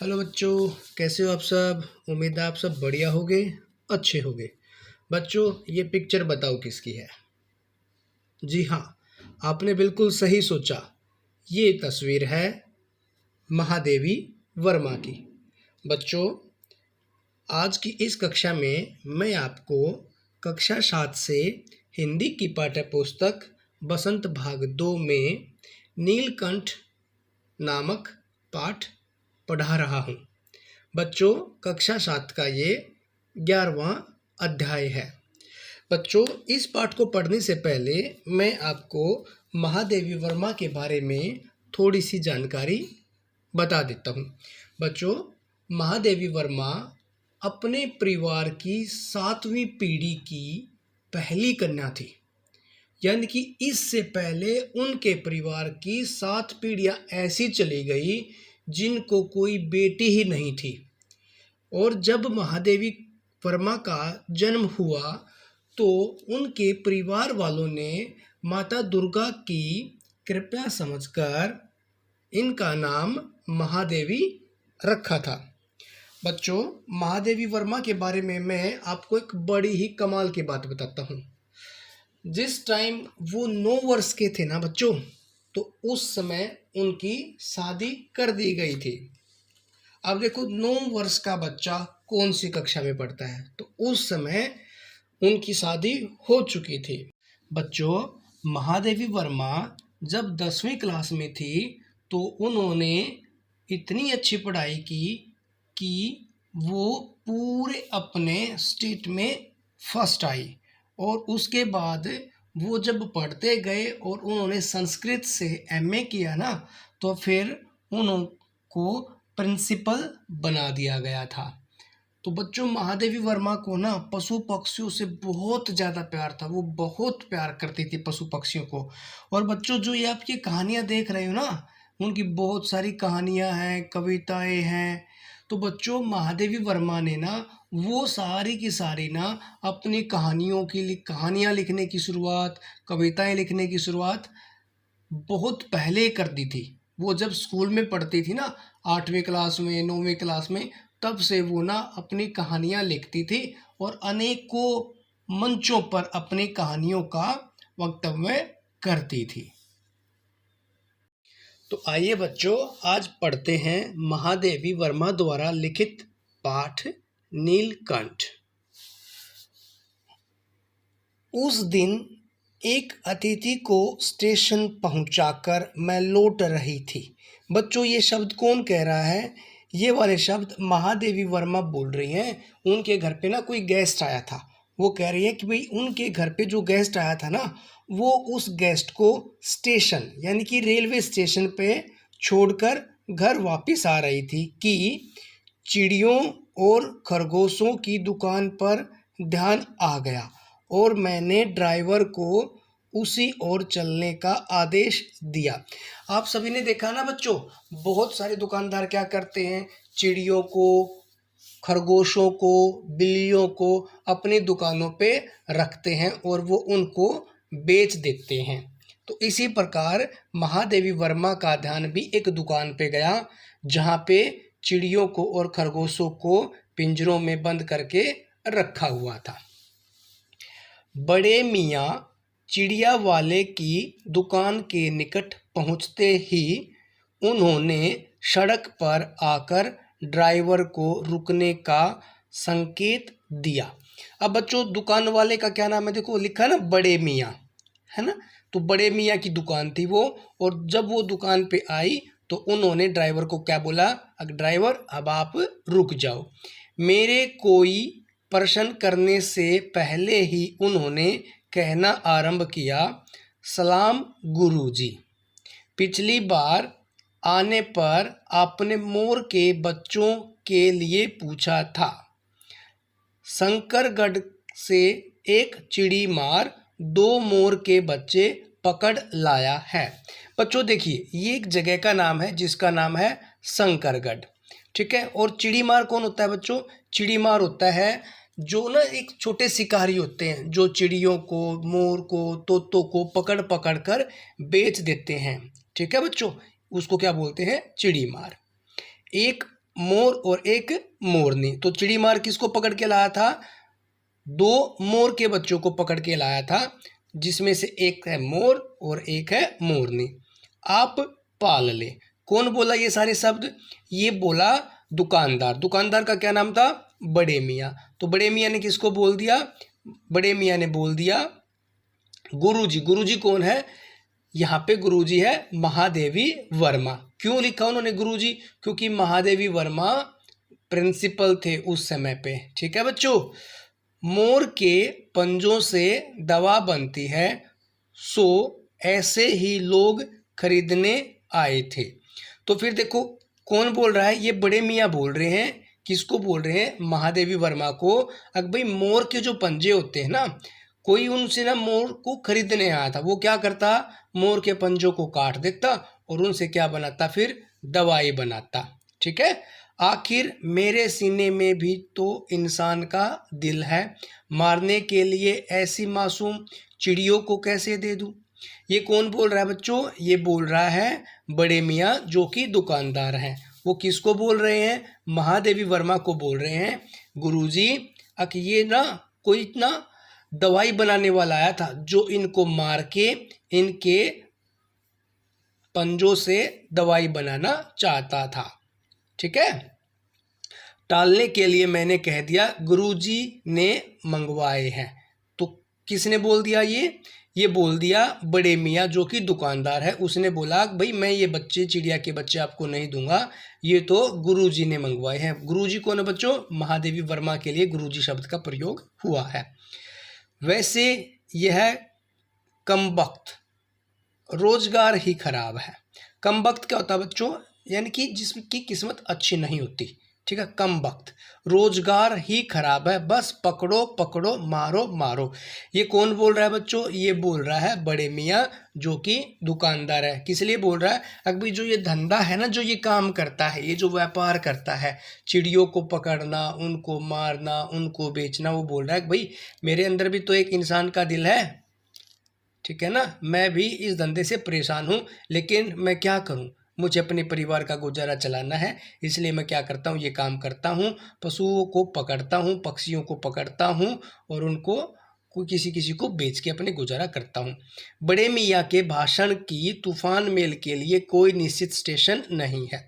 Hello बच्चों, कैसे हो आप सब। उम्मीद है आप सब बढ़िया होगे, अच्छे होगे। बच्चों, ये पिक्चर बताओ किसकी है। जी हाँ, आपने बिल्कुल सही सोचा। ये तस्वीर है महादेवी वर्मा की। बच्चों, आज की इस कक्षा में मैं आपको कक्षा 7 से हिंदी की पाठ्य पुस्तक बसंत भाग 2 में नीलकंठ नामक पाठ पढ़ा रहा हूँ। बच्चों, कक्षा 7 का ये 11वां अध्याय है। बच्चों, इस पाठ को पढ़ने से पहले मैं आपको महादेवी वर्मा के बारे में थोड़ी सी जानकारी बता देता हूँ। बच्चों, महादेवी वर्मा अपने परिवार की 7वीं पीढ़ी की पहली कन्या थी। यानी कि इससे पहले उनके परिवार की 7 पीढ़ियाँ ऐसी चली गई जिनको कोई बेटी ही नहीं थी। और जब महादेवी वर्मा का जन्म हुआ तो उनके परिवार वालों ने माता दुर्गा की कृपा समझकर इनका नाम महादेवी रखा था। बच्चों, महादेवी वर्मा के बारे में मैं आपको एक बड़ी ही कमाल की बात बताता हूँ। जिस टाइम वो 9 वर्ष के थे ना बच्चों, तो उस समय उनकी शादी कर दी गई थी। अब देखो, 9 वर्ष का बच्चा कौन सी कक्षा में पढ़ता है, तो उस समय उनकी शादी हो चुकी थी। बच्चों, महादेवी वर्मा जब 10वीं क्लास में थी तो उन्होंने इतनी अच्छी पढ़ाई की कि वो पूरे अपने स्टेट में फर्स्ट आई। और उसके बाद वो जब पढ़ते गए और उन्होंने संस्कृत से एमए किया ना, तो फिर उनको प्रिंसिपल बना दिया गया था। तो बच्चों, महादेवी वर्मा को ना पशु पक्षियों से बहुत ज़्यादा प्यार था। वो बहुत प्यार करती थी पशु पक्षियों को। और बच्चों, जो ये आपकी कहानियाँ देख रहे हो ना, उनकी बहुत सारी कहानियाँ हैं, कविताएं हैं। तो बच्चों, महादेवी वर्मा ने ना वो सारी की सारी ना अपनी कहानियाँ लिखने की शुरुआत, कविताएं लिखने की शुरुआत बहुत पहले कर दी थी। वो जब स्कूल में पढ़ती थी ना, 8वीं क्लास में, 9वीं क्लास में, तब से वो ना अपनी कहानियाँ लिखती थी और अनेकों मंचों पर अपनी कहानियों का वक्तव्य करती थी। तो आइए बच्चों, आज पढ़ते हैं महादेवी वर्मा द्वारा लिखित पाठ नीलकंठ। उस दिन एक अतिथि को स्टेशन पहुंचाकर मैं लौट रही थी। बच्चों, ये शब्द कौन कह रहा है? ये वाले शब्द महादेवी वर्मा बोल रही हैं। उनके घर पे ना कोई गेस्ट आया था। वो कह रही है कि भाई उनके घर पे जो गेस्ट आया था ना, वो उस गेस्ट को स्टेशन यानी कि रेलवे स्टेशन पे छोड़कर घर वापस आ रही थी कि चिड़ियों और खरगोशों की दुकान पर ध्यान आ गया और मैंने ड्राइवर को उसी ओर चलने का आदेश दिया। आप सभी ने देखा ना बच्चों, बहुत सारे दुकानदार क्या करते हैं, चिड़ियों को, खरगोशों को, बिल्लियों को अपनी दुकानों पे रखते हैं और वो उनको बेच देते हैं। तो इसी प्रकार महादेवी वर्मा का ध्यान भी एक दुकान पे गया जहाँ पे चिड़ियों को और खरगोशों को पिंजरों में बंद करके रखा हुआ था। बड़े मियाँ चिड़िया वाले की दुकान के निकट पहुँचते ही उन्होंने सड़क पर आकर ड्राइवर को रुकने का संकेत दिया। अब बच्चों, दुकान वाले का क्या नाम है? देखो लिखा ना, बड़े मियाँ, है ना। तो बड़े मियाँ की दुकान थी वो। और जब वो दुकान पे आई तो उन्होंने ड्राइवर को क्या बोला? ड्राइवर, अब आप रुक जाओ। मेरे कोई प्रश्न करने से पहले ही उन्होंने कहना आरंभ किया, सलाम गुरुजी। पिछली बार आने पर आपने मोर के बच्चों के लिए पूछा था। शंकरगढ़ से एक चिड़ी मार 2 मोर के बच्चे पकड़ लाया है। बच्चों देखिए, ये एक जगह का नाम है जिसका नाम है शंकरगढ़, ठीक है। और चिड़ीमार कौन होता है बच्चों? चिड़ीमार होता है जो ना एक छोटे शिकारी होते हैं जो चिड़ियों को, मोर को, तोतों को पकड़ पकड़ कर बेच देते हैं, ठीक है बच्चों। उसको क्या बोलते हैं? चिड़ीमार। एक मोर और एक मोरनी। तो चिड़ी मार किसको पकड़ के लाया था? 2 मोर के बच्चों को पकड़ के लाया था, जिसमें से एक है मोर और एक है मोरनी। आप पाल ले। कौन बोला ये सारे शब्द? ये बोला दुकानदार। दुकानदार का क्या नाम था? बड़े मियाँ। तो बड़े मियाँ ने किसको बोल दिया? बड़े मियाँ ने बोल दिया गुरुजी। गुरुजी कौन है? यहाँ पे गुरुजी है महादेवी वर्मा। क्यों लिखा उन्होंने गुरुजी? क्योंकि महादेवी वर्मा प्रिंसिपल थे उस समय पे। ठीक है बच्चों। मोर के पंजों से दवा बनती है, सो ऐसे ही लोग खरीदने आए थे। तो फिर देखो कौन बोल रहा है? ये बड़े मियाँ बोल रहे हैं। किसको बोल रहे हैं? महादेवी वर्मा को। अब भाई मोर के जो पंजे होते हैं ना, कोई उनसे ना मोर को खरीदने आया था, वो क्या करता? मोर के पंजों को काट देता और उनसे क्या बनाता? फिर दवाई बनाता। ठीक है। आखिर मेरे सीने में भी तो इंसान का दिल है, मारने के लिए ऐसी मासूम चिड़ियों को कैसे दे दूं? ये कौन बोल रहा है बच्चों? ये बोल रहा है बड़े मियाँ, जो कि दुकानदार हैं। वो किसको बोल रहे हैं? महादेवी वर्मा को बोल रहे हैं गुरुजी, ये ना कोई ना दवाई बनाने वाला आया था, जो इनको मार के इनके पंजों से दवाई बनाना चाहता था। ठीक है। टालने के लिए मैंने कह दिया गुरुजी ने मंगवाए हैं। तो किसने बोल दिया? ये बोल दिया बड़े मियाँ, जो कि दुकानदार है। उसने बोला भाई मैं ये बच्चे, चिड़िया के बच्चे आपको नहीं दूंगा, ये तो गुरुजी ने मंगवाए हैं। गुरुजी कौन है बच्चों? महादेवी वर्मा के लिए गुरुजी शब्द का प्रयोग हुआ है। वैसे यह कमबख्त रोजगार ही खराब है। कमबख्त क्या होता है बच्चों? यानी कि जिसकी किस्मत अच्छी नहीं होती। ठीक है। कमबख्त रोजगार ही खराब है, बस पकड़ो पकड़ो मारो मारो। ये कौन बोल रहा है बच्चों? ये बोल रहा है बड़े मियाँ, जो कि दुकानदार है। किस लिए बोल रहा है? अभी जो ये धंधा है ना, जो ये काम करता है, ये जो व्यापार करता है, चिड़ियों को पकड़ना, उनको मारना, उनको बेचना, वो बोल रहा है भाई मेरे अंदर भी तो एक इंसान का दिल है। ठीक है ना। मैं भी इस धंधे से परेशान हूँ, लेकिन मैं क्या करूँ? मुझे अपने परिवार का गुजारा चलाना है, इसलिए मैं क्या करता हूँ? ये काम करता हूँ, पशुओं को पकड़ता हूँ, पक्षियों को पकड़ता हूँ और उनको कोई किसी को बेच के अपने गुजारा करता हूँ। बड़े मियाँ के भाषण की तूफान मेल के लिए कोई निश्चित स्टेशन नहीं है।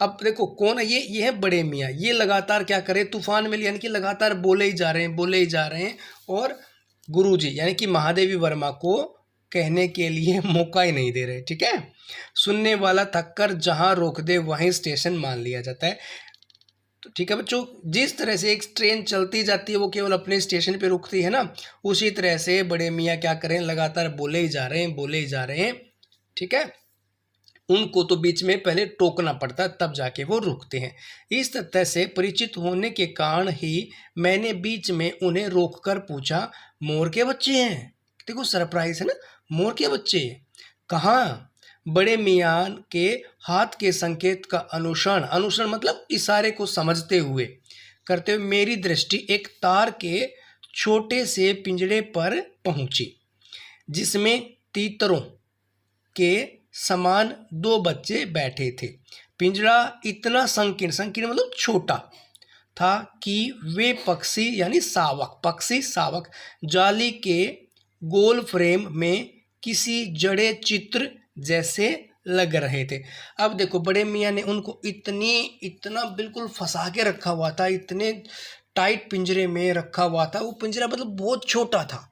अब देखो कौन है ये है बड़े मियाँ। ये लगातार क्या करे? तूफान मेल, यानी कि लगातार बोले ही जा रहे हैं, बोले ही जा रहे हैं, और गुरुजी यानी कि महादेवी वर्मा को कहने के लिए मौका ही नहीं दे रहे। ठीक है। सुनने वाला थक कर जहां रोक दे वहीं स्टेशन मान लिया जाता है। तो ठीक है बच्चों, जिस तरह से एक ट्रेन चलती जाती है वो केवल अपने स्टेशन पे रुकती है ना, उसी तरह से बड़े मियाँ क्या करें? लगातार बोले ही जा रहे हैं, बोले ही जा रहे हैं। ठीक है। उनको तो बीच में पहले टोकना पड़ता है, तब जाके वो रुकते हैं। इस तथ्य से परिचित होने के कारण ही मैंने बीच में उन्हें रोककर पूछा, मोर के बच्चे हैं? देखो सरप्राइज है ना, मोर के बच्चे कहाँ? बड़े मियाँ के हाथ के संकेत का अनुसरण मतलब इशारे को समझते हुए, करते हुए मेरी दृष्टि एक तार के छोटे से पिंजरे पर पहुंची, जिसमें तीतरों के समान 2 बच्चे बैठे थे। पिंजरा इतना संकीर्ण मतलब छोटा था कि वे पक्षी शावक जाली के गोल फ्रेम में किसी जड़े चित्र जैसे लग रहे थे। अब देखो बड़े मियाँ ने उनको इतना बिल्कुल फंसा के रखा हुआ था, इतने टाइट पिंजरे में रखा हुआ था। वो पिंजरा मतलब बहुत छोटा था।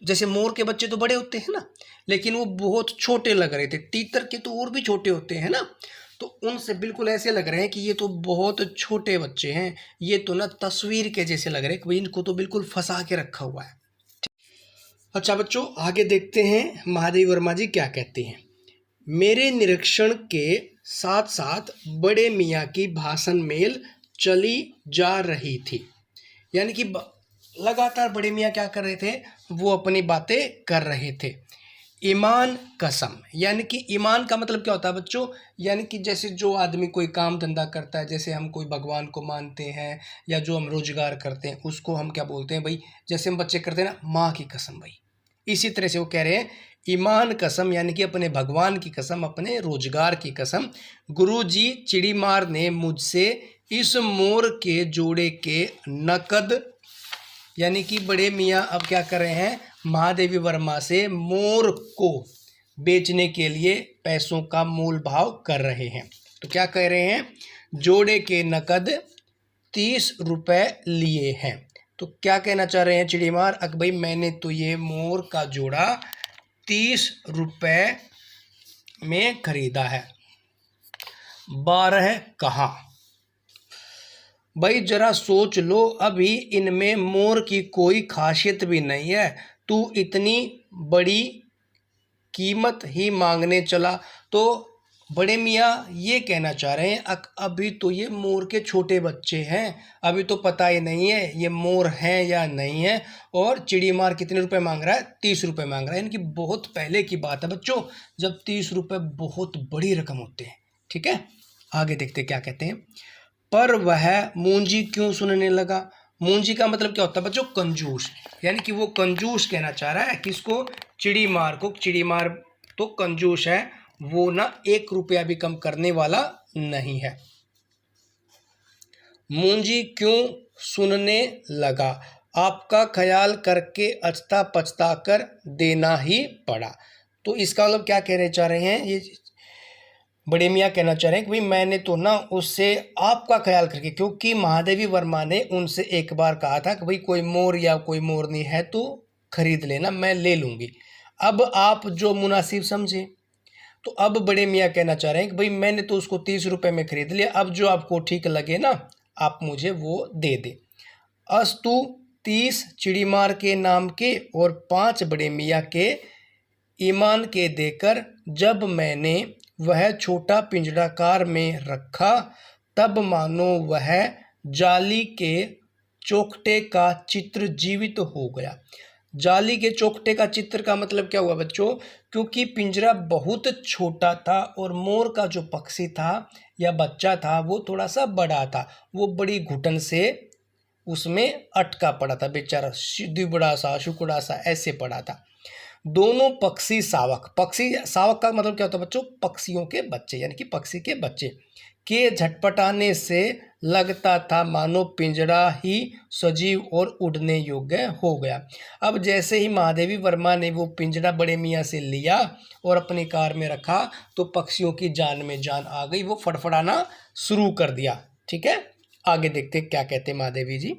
जैसे मोर के बच्चे तो बड़े होते हैं ना, लेकिन वो बहुत छोटे लग रहे थे। तीतर के तो और भी छोटे होते हैं ना, तो उनसे बिल्कुल ऐसे लग रहे हैं कि ये तो बहुत छोटे बच्चे हैं, ये तो ना तस्वीर के जैसे लग रहे हैं कि इनको तो बिल्कुल फंसा के रखा हुआ है। अच्छा बच्चों, आगे देखते हैं महादेवी वर्मा जी क्या कहते हैं। मेरे निरीक्षण के साथ साथ बड़े मियाँ की भाषण मेल चली जा रही थी। यानी कि लगातार बड़े मियाँ क्या कर रहे थे? वो अपनी बातें कर रहे थे। ईमान कसम, यानी कि ईमान का मतलब क्या होता है बच्चों? यानी कि जैसे जो आदमी कोई काम धंधा करता है, जैसे हम कोई भगवान को मानते हैं या जो हम रोजगार करते हैं, उसको हम क्या बोलते हैं भाई? जैसे हम बच्चे करते हैं ना, माँ की कसम भाई, इसी तरह से वो कह रहे हैं ईमान कसम यानी कि अपने भगवान की कसम, अपने रोजगार की कसम, गुरुजी चिड़ीमार ने मुझसे इस मोर के जोड़े के नकद यानी कि बड़े मियाँ अब क्या कर रहे हैं, महादेवी वर्मा से मोर को बेचने के लिए पैसों का मोल भाव कर रहे हैं। तो क्या कह रहे हैं, जोड़े के नकद 30 रुपए लिए हैं। तो क्या कहना चाह रहे हैं चिड़ीमार, अक भाई मैंने तो ये मोर का जोड़ा 30 रुपए में खरीदा है। 12 कहाँ भाई, जरा सोच लो, अभी इनमें मोर की कोई खासियत भी नहीं है, तू इतनी बड़ी कीमत ही मांगने चला। तो बड़े मियाँ ये कहना चाह रहे हैं अभी तो ये मोर के छोटे बच्चे हैं, अभी तो पता ही नहीं है ये मोर हैं या नहीं है, और चिड़ीमार कितने रुपए मांग रहा है, 30 रुपए मांग रहा है। यानी कि बहुत पहले की बात है बच्चों, जब 30 रुपए बहुत बड़ी रकम होते हैं। ठीक है, आगे देखते क्या कहते हैं। पर वह मूंजी क्यों सुनने लगा। मूंजी का मतलब क्या होता है बच्चों, कंजूस। यानी कि वो कंजूस कहना चाह रहा है किसको, चिड़ीमार को। चिड़ीमार तो कंजूस है, वो ना 1 रुपया भी कम करने वाला नहीं है। मूंजी क्यों सुनने लगा, आपका ख्याल करके अचता पछता कर देना ही पड़ा। तो इसका मतलब क्या कहना चाह रहे हैं, ये बड़े मियाँ कहना चाह रहे हैं कि भाई मैंने तो ना उससे आपका ख्याल करके, क्योंकि महादेवी वर्मा ने उनसे एक बार कहा था कि भाई कोई मोर या कोई मोरनी है तो खरीद लेना, मैं ले लूँगी, अब आप जो मुनासिब समझे। तो अब बड़े मियाँ कहना चाह रहे हैं कि भाई मैंने तो उसको 30 रुपये में खरीद लिया, अब जो आपको ठीक लगे ना आप मुझे वो दे दे। अस्तु 30 चिड़ीमार के नाम के और 5 बड़े मियाँ के ईमान के देकर जब मैंने वह छोटा पिंजड़ा कार में रखा, तब मानो वह जाली के चौखटे का चित्र जीवित हो गया। जाली के चौखटे का चित्र का मतलब क्या हुआ बच्चों, क्योंकि पिंजरा बहुत छोटा था और मोर का जो पक्षी था या बच्चा था वो थोड़ा सा बड़ा था, वो बड़ी घुटन से उसमें अटका पड़ा था बेचारा, दुबड़ा सा शुकड़ा सा ऐसे पड़ा था। दोनों पक्षी सावक, पक्षी सावक का मतलब क्या होता है बच्चों, पक्षियों के बच्चे, यानी कि पक्षी के बच्चे के झटपटाने से लगता था मानो पिंजरा ही सजीव और उड़ने योग्य हो गया। अब जैसे ही महादेवी वर्मा ने वो पिंजरा बड़े मियाँ से लिया और अपनी कार में रखा तो पक्षियों की जान में जान आ गई, वो फड़फड़ाना शुरू कर दिया। ठीक है, आगे देखते क्या कहते महादेवी जी।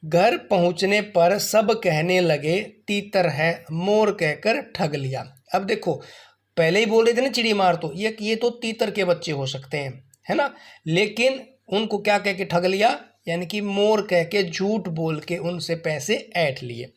घर पहुंचने पर सब कहने लगे तीतर है, मोर कहकर ठग लिया। अब देखो पहले ही बोल रहे थे ना चिड़ीमार, तो ये तो तीतर के बच्चे हो सकते हैं, है ना, लेकिन उनको क्या कह के ठग लिया, यानी कि मोर कह के झूठ बोल के उनसे पैसे ऐंठ लिए।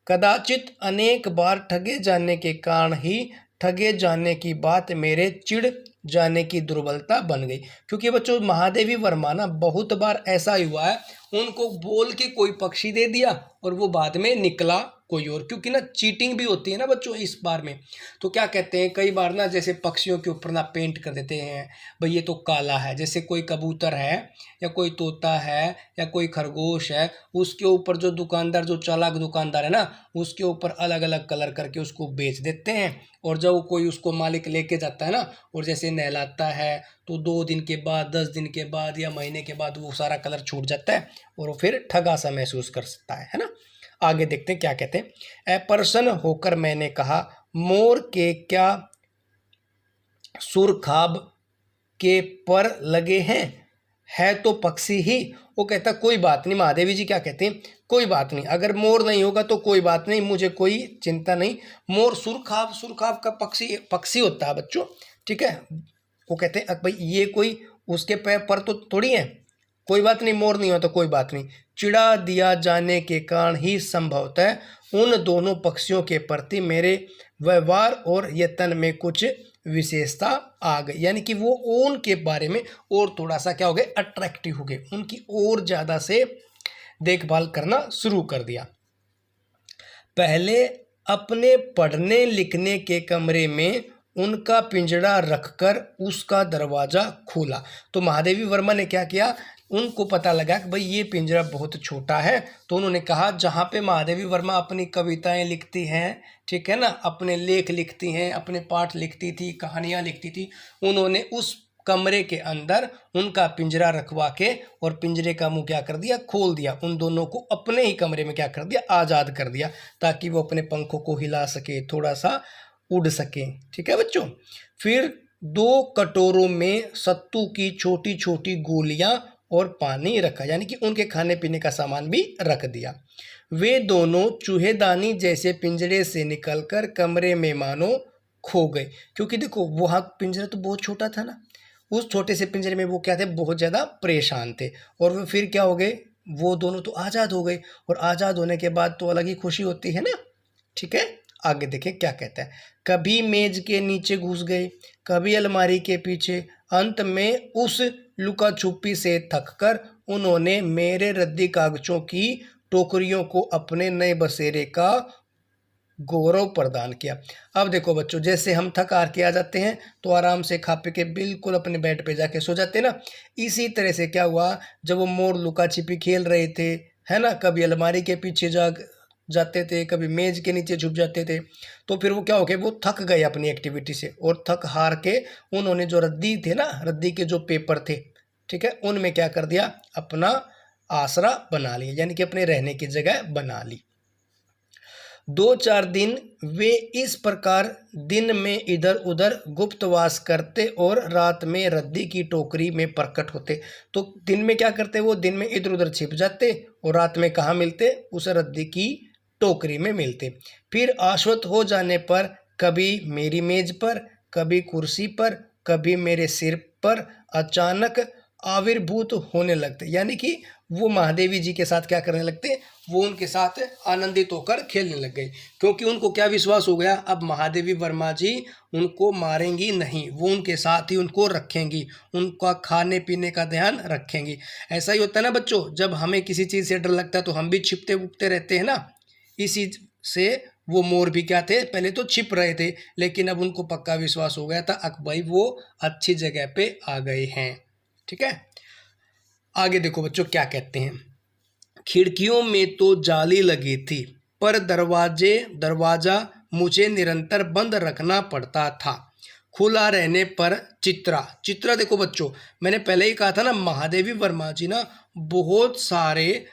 कदाचित अनेक बार ठगे जाने के कारण ही ठगे जाने की बात मेरे चिढ़ जाने की दुर्बलता बन गई। क्योंकि बच्चों महादेवी वर्मा ना बहुत बार ऐसा ही हुआ है, उनको बोल के कोई पक्षी दे दिया और वो बाद में निकला कोई और, क्योंकि ना चीटिंग भी होती है ना बच्चों इस बार में। तो क्या कहते हैं कई बार ना जैसे पक्षियों के ऊपर ना पेंट कर देते हैं, भाई ये तो काला है, जैसे कोई कबूतर है या कोई तोता है या कोई खरगोश है, उसके ऊपर जो दुकानदार, जो चालाक दुकानदार है ना, उसके ऊपर अलग अलग कलर करके उसको बेच देते हैं। और जब कोई उसको मालिक लेके जाता है ना और जैसे नहलाता है तो 2 दिन के बाद, 10 दिन के बाद या महीने के बाद वो सारा कलर छूट जाता है और वो फिर ठगा सा महसूस कर सकता है ना। आगे देखते हैं क्या कहते हैं। अप्रसन्न होकर मैंने कहा, मोर के क्या सुरखाब के पर लगे हैं, है तो पक्षी ही। वो कहता कोई बात नहीं, महादेवी जी क्या कहते हैं, कोई बात नहीं, अगर मोर नहीं होगा तो कोई बात नहीं, मुझे कोई चिंता नहीं। मोर सुरखाब, सुरखाब का पक्षी होता है बच्चों। ठीक है, वो कहते हैं भाई ये कोई उसके पर तो थोड़ी है, कोई बात नहीं, मोर नहीं हो तो कोई बात नहीं। चिढ़ा दिया जाने के कारण ही संभवतः उन दोनों पक्षियों के प्रति मेरे व्यवहार और यत्न में कुछ विशेषता आ गई, यानी कि वो उनके बारे में और थोड़ा सा क्या हो गए, अट्रैक्टिव हो गए, उनकी और ज़्यादा से देखभाल करना शुरू कर दिया। पहले अपने पढ़ने लिखने के कमरे में उनका पिंजड़ा रखकर उसका दरवाज़ा खोला। तो महादेवी वर्मा ने क्या किया, उनको पता लगा कि भाई ये पिंजरा बहुत छोटा है, तो उन्होंने कहा जहाँ पे महादेवी वर्मा अपनी कविताएं लिखती हैं, ठीक है ना, अपने लेख लिखती हैं, अपने पाठ लिखती थी, कहानियाँ लिखती थी, उन्होंने उस कमरे के अंदर उनका पिंजरा रखवा के और पिंजरे का मुंह क्या कर दिया, खोल दिया, उन दोनों को अपने ही कमरे में क्या कर दिया, आज़ाद कर दिया, ताकि वो अपने पंखों को हिला सके, थोड़ा सा उड़ सके। ठीक है बच्चों। फिर 2 कटोरों में सत्तू की छोटी छोटी गोलियां और पानी रखा, यानी कि उनके खाने पीने का सामान भी रख दिया। वे दोनों चूहेदानी जैसे पिंजरे से निकलकर कमरे में मानो खो गए, क्योंकि देखो वहाँ पिंजरा तो बहुत छोटा था ना, उस छोटे से पिंजरे में वो क्या थे, बहुत ज़्यादा परेशान थे। और वो फिर क्या हो गए, वो दोनों तो आज़ाद हो गए, और आज़ाद होने के बाद तो अलग ही खुशी होती है ना। ठीक है, आगे देखें क्या कहता है। कभी मेज के नीचे घुस गए, कभी अलमारी के पीछे, अंत में उस लुका छुपी से थककर उन्होंने मेरे रद्दी कागजों की टोकरियों को अपने नए बसेरे का गौरव प्रदान किया। अब देखो बच्चों, जैसे हम थक हार के आ जाते हैं तो आराम से खा पी के बिल्कुल अपने बेड पे जाके सो जाते हैं ना, इसी तरह से क्या हुआ, जब वो मोर लुका छिपी खेल रहे थे, है ना, कभी अलमारी के पीछे जाते थे, कभी मेज के नीचे छुप जाते थे, तो फिर वो क्या हो गए, वो थक गए अपनी एक्टिविटी से, और थक हार के उन्होंने जो रद्दी थे ना, रद्दी के जो पेपर थे, ठीक है, उनमें क्या कर दिया, अपना आसरा बना लिया, यानी कि अपने रहने की जगह बना ली। 2-4 दिन वे इस प्रकार दिन में इधर उधर गुप्तवास करते और रात में रद्दी की टोकरी में प्रकट होते। तो दिन में क्या करते, वो दिन में इधर उधर छिप जाते और रात में कहाँ मिलते, उस रद्दी की टोकरी में मिलते। फिर आश्वस्त हो जाने पर कभी मेरी मेज पर, कभी कुर्सी पर, कभी मेरे सिर पर अचानक आविर्भूत होने लगते, यानी कि वो महादेवी जी के साथ क्या करने लगते, वो उनके साथ आनंदित होकर खेलने लग गए, क्योंकि उनको क्या विश्वास हो गया, अब महादेवी वर्मा जी उनको मारेंगी नहीं, वो उनके साथ ही उनको रखेंगी, उनका खाने पीने का ध्यान रखेंगी। ऐसा ही होता है ना बच्चों, जब हमें किसी चीज़ से डर लगता है तो हम भी छिपते उगते रहते हैं ना, इसी से वो मोर भी क्या थे, पहले तो छिप रहे थे, लेकिन अब उनको पक्का विश्वास हो गया था अब भाई वो अच्छी जगह पे आ गए हैं। ठीक है, आगे देखो बच्चों क्या कहते हैं। खिड़कियों में तो जाली लगी थी, पर दरवाजा मुझे निरंतर बंद रखना पड़ता था। खुला रहने पर चित्रा देखो बच्चों, मैंने पहले ही कहा था ना, महादेवी वर्मा जी ना बहुत सारे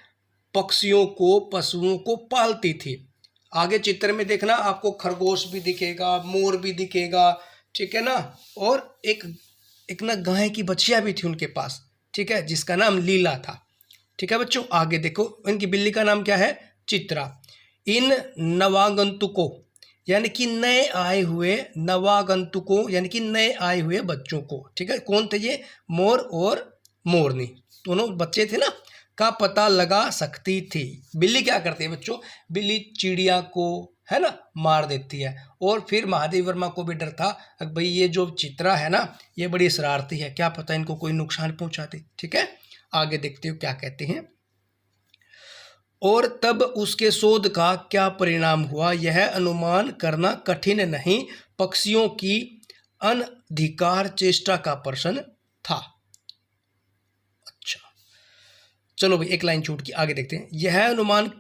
पक्षियों को, पशुओं को पालती थी। आगे चित्र में देखना आपको खरगोश भी दिखेगा, मोर भी दिखेगा, ठीक है ना, और एक ना गाय की बच्चियां भी थी उनके पास, ठीक है, जिसका नाम लीला था। ठीक है बच्चों, आगे देखो, इनकी बिल्ली का नाम क्या है, चित्रा। इन नवागंतुकों यानी कि नए आए हुए नवागंतुकों यानी कि नए आए हुए बच्चों को, ठीक है, कौन थे ये, मोर और मोरनी, दोनों बच्चे थे ना, का पता लगा सकती थी। बिल्ली क्या करती है बच्चों, बिल्ली चिड़िया को, है ना, मार देती है। और फिर महादेव वर्मा को भी डर था भाई ये जो चित्रा है ना, ये बड़ी शरारती है, क्या पता इनको कोई नुकसान पहुंचा दे। ठीक है, आगे देखते हो क्या कहते हैं। और तब उसके शोध का क्या परिणाम हुआ, यह अनुमान करना कठिन नहीं, पक्षियों की अनधिकार चेष्टा का प्रश्न था। अच्छा चलो भाई, एक लाइन छूट की, आगे देखते हैं। यह अनुमान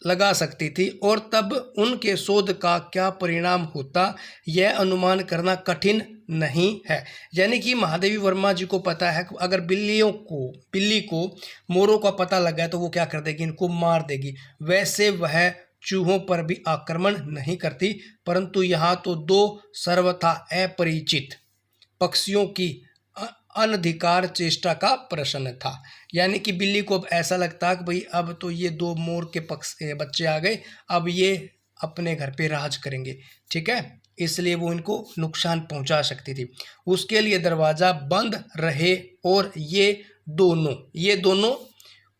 लगा सकती थी, और तब उनके शोध का क्या परिणाम होता, यह अनुमान करना कठिन नहीं है। यानी कि महादेवी वर्मा जी को पता है कि अगर बिल्ली को मोरों का पता लग गया तो वो क्या कर देगी, इनको मार देगी। वैसे वह चूहों पर भी आक्रमण नहीं करती, परंतु यहाँ तो 2 सर्वथा अपरिचित पक्षियों की अनधिकार चेष्टा का प्रश्न था। यानी कि बिल्ली को अब ऐसा लगता कि भाई अब तो ये 2 मोर के बच्चे आ गए, अब ये अपने घर पे राज करेंगे। ठीक है, इसलिए वो इनको नुकसान पहुंचा सकती थी, उसके लिए दरवाज़ा बंद रहे। और ये दोनों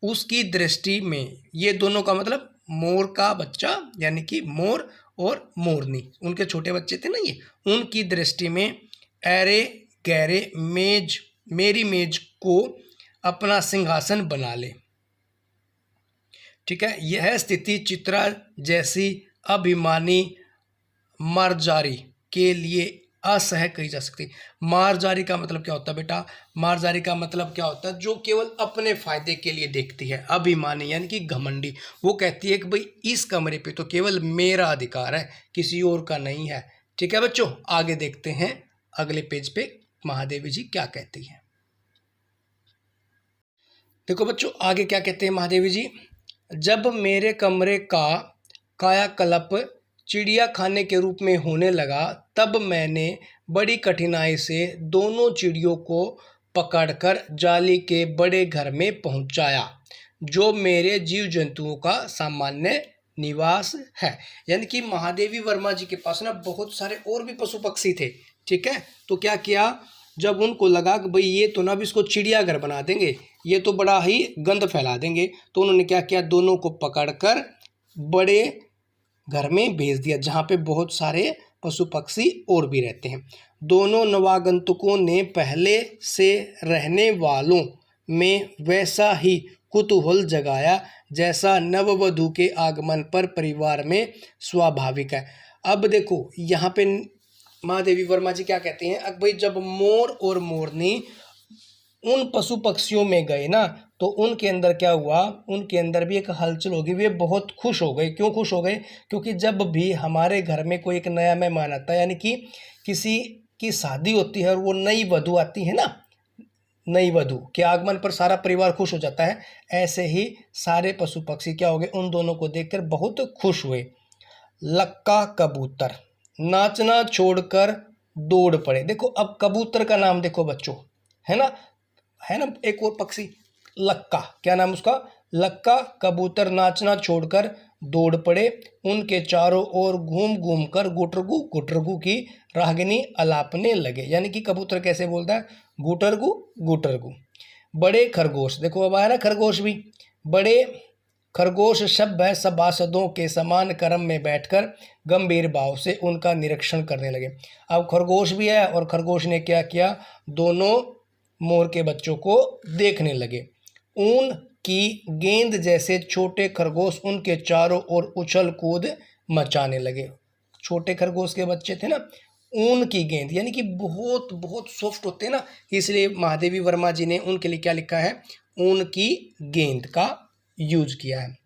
उसकी दृष्टि में, ये दोनों का मतलब मोर का बच्चा यानी कि मोर और मोरनी, उनके छोटे बच्चे थे ना ये, उनकी दृष्टि में अरे गहरे मेरी मेज को अपना सिंहासन बना ले। ठीक है, यह स्थिति चित्रा जैसी अभिमानी मर्जारी के लिए असह कही जा सकती। मारजारी का मतलब क्या होता है बेटा? मारजारी का मतलब क्या होता है? जो केवल अपने फायदे के लिए देखती है। अभिमानी यानी कि घमंडी, वो कहती है कि भाई इस कमरे पे तो केवल मेरा अधिकार है, किसी और का नहीं है। ठीक है बच्चों, आगे देखते हैं अगले पेज पे महादेवी जी क्या कहती है। देखो बच्चों आगे क्या कहते हैं महादेवी जी। जब मेरे कमरे का कायाकल्प चिड़िया खाने के रूप में होने लगा, तब मैंने बड़ी कठिनाई से दोनों चिड़ियों को पकड़कर जाली के बड़े घर में पहुंचाया, जो मेरे जीव जंतुओं का सामान्य निवास है। यानी कि महादेवी वर्मा जी के पास ना बहुत सारे और भी पशु पक्षी थे। ठीक है, तो क्या किया, जब उनको लगा कि भाई ये तो ना भी इसको चिड़ियाघर बना देंगे, ये तो बड़ा ही गंद फैला देंगे, तो उन्होंने क्या किया, दोनों को पकड़कर बड़े घर में भेज दिया जहाँ पे बहुत सारे पशु पक्षी और भी रहते हैं। दोनों नवागंतुकों ने पहले से रहने वालों में वैसा ही कुतूहल जगाया जैसा नववधू के आगमन पर परिवार में स्वाभाविक है। अब देखो यहाँ पे महादेवी वर्मा जी क्या कहते हैं, अब भाई जब मोर और मोरनी उन पशु पक्षियों में गए ना, तो उनके अंदर क्या हुआ, उनके अंदर भी एक हलचल होगी, वे बहुत खुश हो गए। क्यों खुश हो गए? क्योंकि जब भी हमारे घर में कोई एक नया मेहमान आता है, यानी कि किसी की शादी होती है और वो नई वधू आती है ना, नई वधू के आगमन पर सारा परिवार खुश हो जाता है। ऐसे ही सारे पशु पक्षी क्या हो गए, उन दोनों को देखकर बहुत खुश हुए। लक्का कबूतर नाचना छोड़कर दौड़ पड़े। देखो अब कबूतर का नाम देखो बच्चों, है ना, है ना, एक और पक्षी लक्का, क्या नाम उसका, लक्का कबूतर नाचना छोड़कर दौड़ पड़े। उनके चारों ओर घूम घूम कर गुटरगु गुटरगु की रागिनी अलापने लगे। यानी कि कबूतर कैसे बोलता है, गुटरगु गुटरगु। बड़े खरगोश, देखो अब आया ना खरगोश भी, बड़े खरगोश सभ्य सभासदों के समान क्रम में बैठकर गंभीर भाव से उनका निरीक्षण करने लगे। अब खरगोश भी है और खरगोश ने क्या किया, दोनों मोर के बच्चों को देखने लगे। ऊन की गेंद जैसे छोटे खरगोश उनके चारों ओर उछल कूद मचाने लगे। छोटे खरगोश के बच्चे थे ना, ऊन की गेंद यानी कि बहुत बहुत सॉफ्ट होते हैं ना, इसलिए महादेवी वर्मा जी ने उनके लिए क्या लिखा है, ऊन की गेंद का यूज किया है।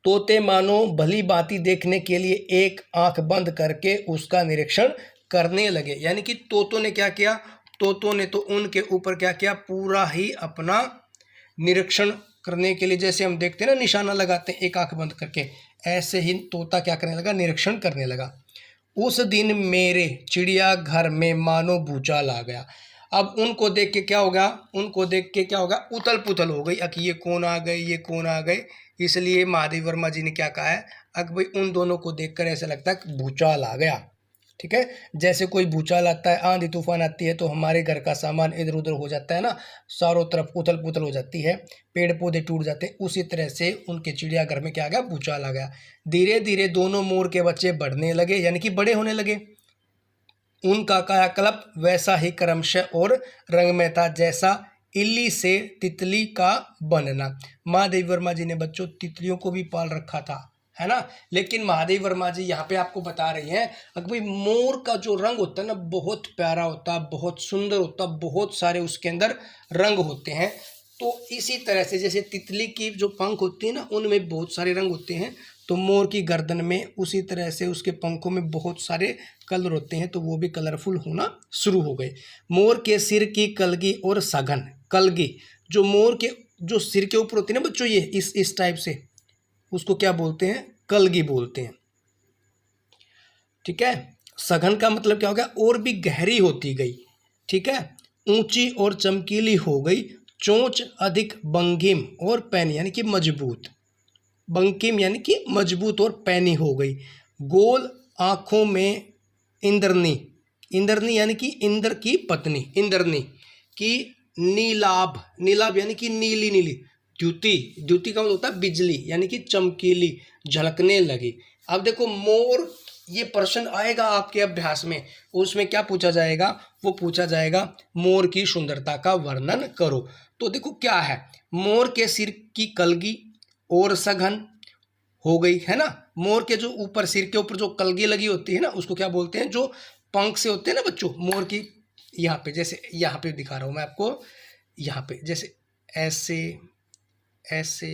तोते मानो भली बाती देखने के लिए एक आंख बंद करके उसका निरीक्षण करने लगे। यानी कि तोतों ने क्या किया, तोतों ने तो उनके ऊपर क्या किया, पूरा ही अपना निरीक्षण करने के लिए, जैसे हम देखते हैं ना निशाना लगाते हैं एक आंख बंद करके, ऐसे ही तोता क्या करने लगा, निरीक्षण करने लगा। उस दिन मेरे चिड़ियाघर में मानो भूचाल आ गया। अब उनको देख के क्या होगा, उनको देख के क्या होगा, उथल पुथल हो गई, कि ये कौन आ गए, ये कौन आ गए। इसलिए महादेवी वर्मा जी ने क्या कहा है, भाई उन दोनों को देखकर ऐसा लगता है कि भूचाल आ गया। ठीक है, जैसे कोई भूचाल आता है, आंधी तूफान आती है, तो हमारे घर का सामान इधर उधर हो जाता है ना, चारों तरफ उथल पुथल हो जाती है, पेड़ पौधे टूट जाते हैं, उसी तरह से उनके चिड़ियाघर में क्या आ गया, भूचाल आ गया। धीरे धीरे दोनों मोर के बच्चे बढ़ने लगे, यानी कि बड़े होने लगे। उनका कायाकल्प वैसा ही क्रमशः और रंग में था जैसा इल्ली से तितली का बनना। महादेवी वर्मा जी ने बच्चों तितलियों को भी पाल रखा था, है ना, लेकिन महादेवी वर्मा जी यहाँ पे आपको बता रही हैं कि भाई मोर का जो रंग होता है ना, बहुत प्यारा होता है, बहुत सुंदर होता है, बहुत सारे उसके अंदर रंग होते हैं। तो इसी तरह से जैसे तितली की जो पंख होती है ना, उनमें बहुत सारे रंग होते हैं, तो मोर की गर्दन में उसी तरह से उसके पंखों में बहुत सारे कलर होते हैं, तो वो भी कलरफुल होना शुरू हो गए। मोर के सिर की कलगी और सघन कलगी, जो मोर के जो सिर के ऊपर होती है ना बच्चों, ये इस टाइप से, उसको क्या बोलते हैं, कलगी बोलते हैं। ठीक है, सघन का मतलब क्या हो गया, और भी गहरी होती गई। ठीक है, ऊंची और चमकीली हो गई। चोंच अधिक बंगिम और पैनी यानी कि मजबूत, बंकिम यानी कि मजबूत और पैनी हो गई। गोल आंखों में इंद्रनी, इंद्रनी यानी कि इंद्र की पत्नी, इंद्रनी की नीलाभ, नीलाभ यानी कि नीली नीली। द्युति, द्युति का मतलब होता है बिजली, यानी कि चमकीली, झलकने लगी। अब देखो मोर, ये प्रश्न आएगा आपके अभ्यास में, उसमें क्या पूछा जाएगा, वो पूछा जाएगा मोर की सुंदरता का वर्णन करो। तो देखो क्या है, मोर के सिर की कलगी और सघन हो गई, है ना, मोर के जो ऊपर सिर के ऊपर जो कलगी लगी होती है ना, उसको क्या बोलते हैं, जो पंख से होते हैं ना बच्चों मोर की, यहाँ पे जैसे यहाँ पे दिखा रहा हूँ मैं आपको, यहाँ पे जैसे ऐसे ऐसे,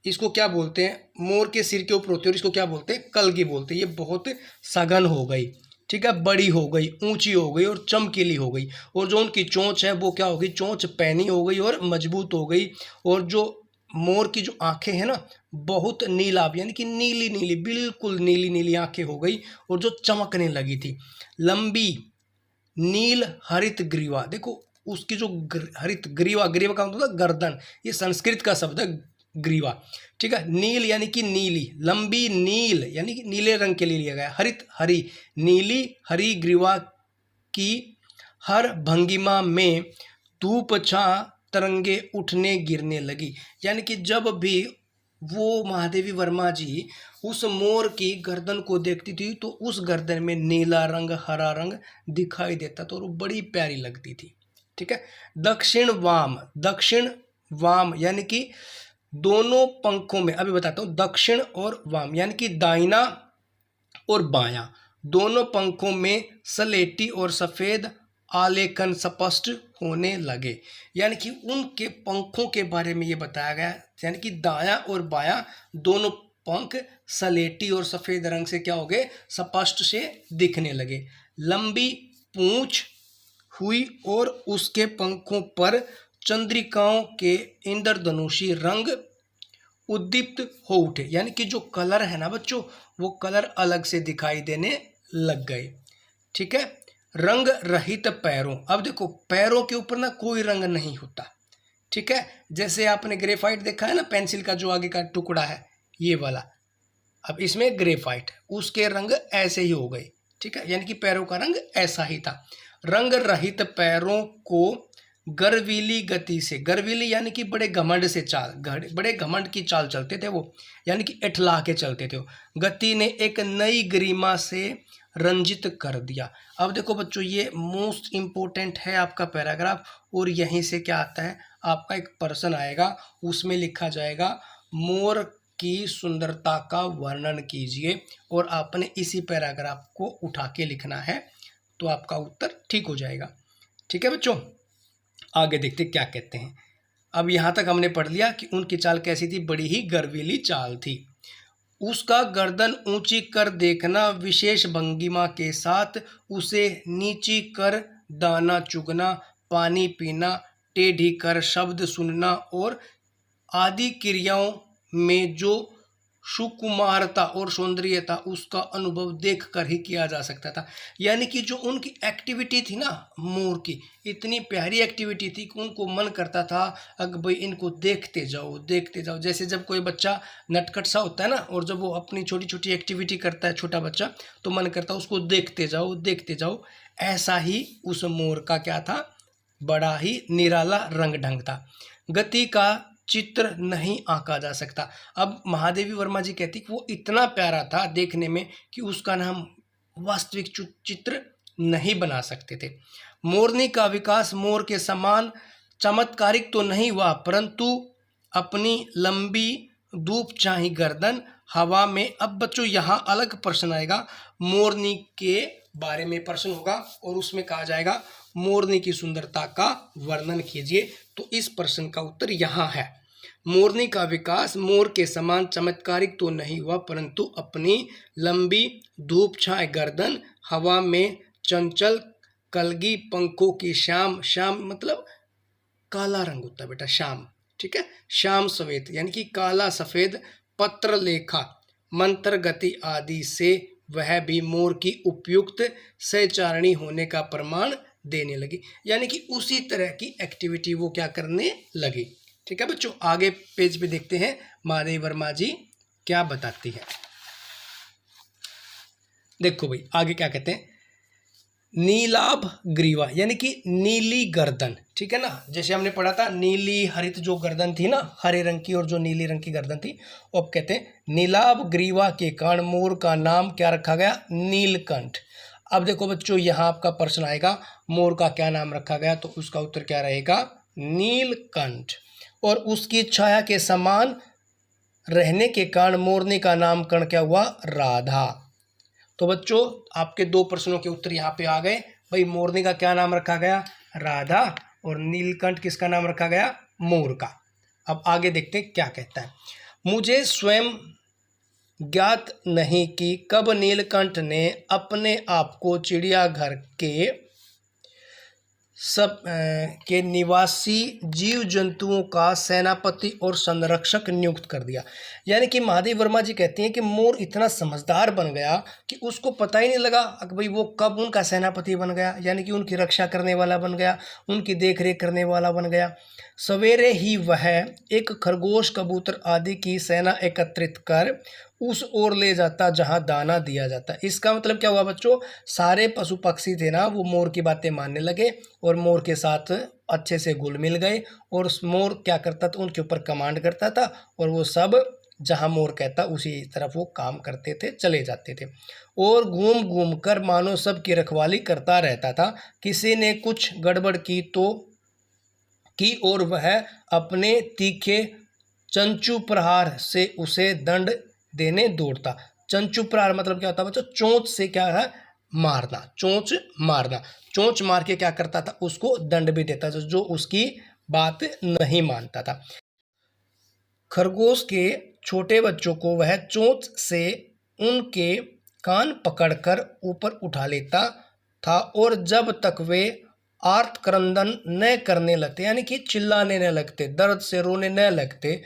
इसको क्या बोलते हैं, मोर के सिर के ऊपर होती है और इसको क्या बोलते हैं, कलगी बोलते हैं। ये बहुत सघन हो गई, ठीक है, बड़ी हो गई, ऊंची हो गई और चमकीली हो गई। और जो उनकी चोंच है वो क्या हो गई, चोंच पैनी हो गई और मजबूत हो गई। और जो मोर की जो आंखें हैं ना, बहुत नीलाभ यानी कि नीली नीली, बिल्कुल नीली नीली आंखें हो गई और जो चमकने लगी थी। लंबी नील हरित ग्रीवा, देखो उसकी जो हरित ग्रीवा, ग्रीवा का मतलब गर्दन, ये संस्कृत का शब्द है ग्रीवा, ठीक है। नील यानी कि नीली, लंबी नील यानी कि नीले रंग के लिए लिया गया, हरित हरी, नीली हरी ग्रीवा की हर भंगिमा में धूप छां तरंगे उठने गिरने लगी। यानी कि जब भी वो महादेवी वर्मा जी उस मोर की गर्दन को देखती थी तो उस गर्दन में नीला रंग हरा रंग दिखाई देता था और वो बड़ी प्यारी लगती थी, ठीक है। दक्षिण वाम, दक्षिण वाम यानी कि दोनों पंखों में, अभी बताता हूँ, दक्षिण और वाम यानी कि दाहिना और बायां दोनों पंखों में सलेटी और सफेद आलेखन स्पष्ट होने लगे। यानी कि उनके पंखों के बारे में ये बताया गया, यानी कि दायां और बायां दोनों पंख सलेटी और सफेद रंग से क्या हो गए, स्पष्ट से दिखने लगे। लंबी पूंछ हुई और उसके पंखों पर चंद्रिकाओं के इंद्रधनुषी रंग उद्दीप्त हो उठे। यानी कि जो कलर है ना बच्चों, वो कलर अलग से दिखाई देने लग गए, ठीक है। रंग रहित पैरों, अब देखो पैरों के ऊपर ना कोई रंग नहीं होता, ठीक है। जैसे आपने ग्रेफाइट देखा है ना, पेंसिल का जो आगे का टुकड़ा है ये वाला, अब इसमें ग्रेफाइट, उसके रंग ऐसे ही हो गए, ठीक है। यानी कि पैरों का रंग ऐसा ही था। रंग रहित पैरों को गर्वीली गति से, गर्वीली यानी कि बड़े घमंड से चाल, बड़े घमंड की चाल चलते थे वो, यानी कि इठला के चलते थे वो। गति ने एक नई गरिमा से रंजित कर दिया। अब देखो बच्चों, ये मोस्ट इम्पोर्टेंट है आपका पैराग्राफ, और यहीं से क्या आता है, आपका एक प्रश्न आएगा, उसमें लिखा जाएगा मोर की सुंदरता का वर्णन कीजिए, और आपने इसी पैराग्राफ को उठा के लिखना है, तो आपका उत्तर ठीक हो जाएगा, ठीक है बच्चों। आगे देखते क्या कहते हैं। अब यहाँ तक हमने पढ़ लिया कि उनकी चाल कैसी थी, बड़ी ही गर्वीली चाल थी। उसका गर्दन ऊंची कर देखना, विशेष भंगिमा के साथ उसे नीची कर दाना चुगना, पानी पीना, टेढ़ी कर शब्द सुनना और आदि क्रियाओं में जो सुकुमारता और सौंदर्यता उसका अनुभव देखकर ही किया जा सकता था। यानी कि जो उनकी एक्टिविटी थी ना मोर की, इतनी प्यारी एक्टिविटी थी कि उनको मन करता था अगर भाई इनको देखते जाओ देखते जाओ। जैसे जब कोई बच्चा नटखट सा होता है ना, और जब वो अपनी छोटी छोटी एक्टिविटी करता है छोटा बच्चा, तो मन करता है उसको देखते जाओ देखते जाओ। ऐसा ही उस मोर का क्या था, बड़ा ही निराला रंग ढंग था। गति का चित्र नहीं आंका जा सकता। अब महादेवी वर्मा जी कहती कि वो इतना प्यारा था देखने में कि उसका नाम वास्तविक चित्र नहीं बना सकते थे। मोरनी का विकास मोर के समान चमत्कारिक तो नहीं हुआ, परंतु अपनी लंबी धूप चाही गर्दन हवा में। अब बच्चों यहाँ अलग प्रश्न आएगा, मोरनी के बारे में प्रश्न होगा और उसमें कहा जाएगा मोरनी की सुंदरता का वर्णन कीजिए। तो इस प्रश्न का उत्तर यहाँ है, मोरनी का विकास मोर के समान चमत्कारिक तो नहीं हुआ, परंतु अपनी लंबी धूप छाए गर्दन हवा में चंचल कलगी पंखों की श्याम, श्याम मतलब काला रंग होता है बेटा, श्याम, ठीक है, श्याम सफेद यानी कि काला सफेद पत्र लेखा मंत्र गति आदि से वह भी मोर की उपयुक्त सहचारणी होने का प्रमाण देने लगी। यानी कि उसी तरह की एक्टिविटी वो क्या करने लगी, ठीक है बच्चों। आगे पेज पे देखते हैं महादेवी वर्मा जी क्या बताती है। देखो भाई आगे क्या कहते हैं, नीलाभ ग्रीवा यानी कि नीली गर्दन, ठीक है ना। जैसे हमने पढ़ा था नीली हरित जो गर्दन थी ना, हरे रंग की और जो नीली रंग की गर्दन थी, अब कहते हैं नीलाभ ग्रीवा के कारण मोर का नाम क्या रखा गया, नीलकंठ। अब देखो बच्चों यहाँ आपका प्रश्न आएगा मोर का क्या नाम रखा गया, तो उसका उत्तर क्या रहेगा, नीलकंठ। और उसकी छाया के समान रहने के कारण मोरनी का नामकरण क्या हुआ, राधा। तो बच्चों आपके 2 प्रश्नों के उत्तर यहाँ पे आ गए। भाई मोरनी का क्या नाम रखा गया? राधा। और नीलकंठ किसका नाम रखा गया? मोर का। अब आगे देखते हैं क्या कहता है। मुझे स्वयं ज्ञात नहीं कि कब नीलकंठ ने अपने आप को चिड़ियाघर के सब के निवासी जीव जंतुओं का सेनापति और संरक्षक नियुक्त कर दिया। यानी कि महादेव वर्मा जी कहते हैं कि मोर इतना समझदार बन गया कि उसको पता ही नहीं लगा कि भाई वो कब उनका सेनापति बन गया, यानी कि उनकी रक्षा करने वाला बन गया, उनकी देखरेख करने वाला बन गया। सवेरे ही वह एक खरगोश, कबूतर आदि की सेना एकत्रित कर उस ओर ले जाता जहां दाना दिया जाता। इसका मतलब क्या हुआ बच्चों? सारे पशु पक्षी थे ना, वो मोर की बातें मानने लगे और मोर के साथ अच्छे से घुल मिल गए। और मोर क्या करता था? उनके ऊपर कमांड करता था और वो सब जहां मोर कहता उसी तरफ वो काम करते थे, चले जाते थे। और घूम घूम कर मानो सब की रखवाली करता रहता था। किसी ने कुछ गड़बड़ की और वह अपने तीखे चंचू प्रहार से उसे दंड देने दौड़ता। चंचू प्रहार मतलब क्या होता है बच्चों? चोंच से क्या है? मारना, चोंच मारना। चोंच मार के क्या करता था? उसको दंड भी देता था जो उसकी बात नहीं मानता था। खरगोश के छोटे बच्चों को वह चोंच से उनके कान पकड़कर ऊपर उठा लेता था और जब तक वे आर्त क्रंदन न करने लगते, यानी कि चिल्लाने न लगते, दर्द से रोने न लगते,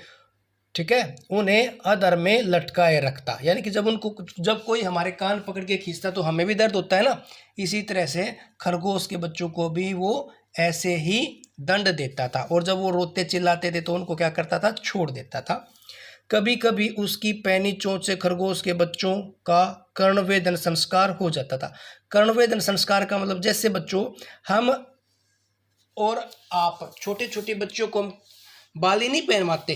ठीक है, उन्हें अधर में लटकाए रखता। यानी कि जब कोई हमारे कान पकड़ के खींचता तो हमें भी दर्द होता है ना, इसी तरह से खरगोश के बच्चों को भी वो ऐसे ही दंड देता था। और जब वो रोते चिल्लाते थे तो उनको क्या करता था? छोड़ देता था। कभी कभी उसकी पैनी चोंच से खरगोश के बच्चों का कर्णवेधन संस्कार हो जाता था। कर्णवेधन संस्कार का मतलब जैसे बच्चों हम और आप छोटे छोटे बच्चों को बाली नहीं पहनवाते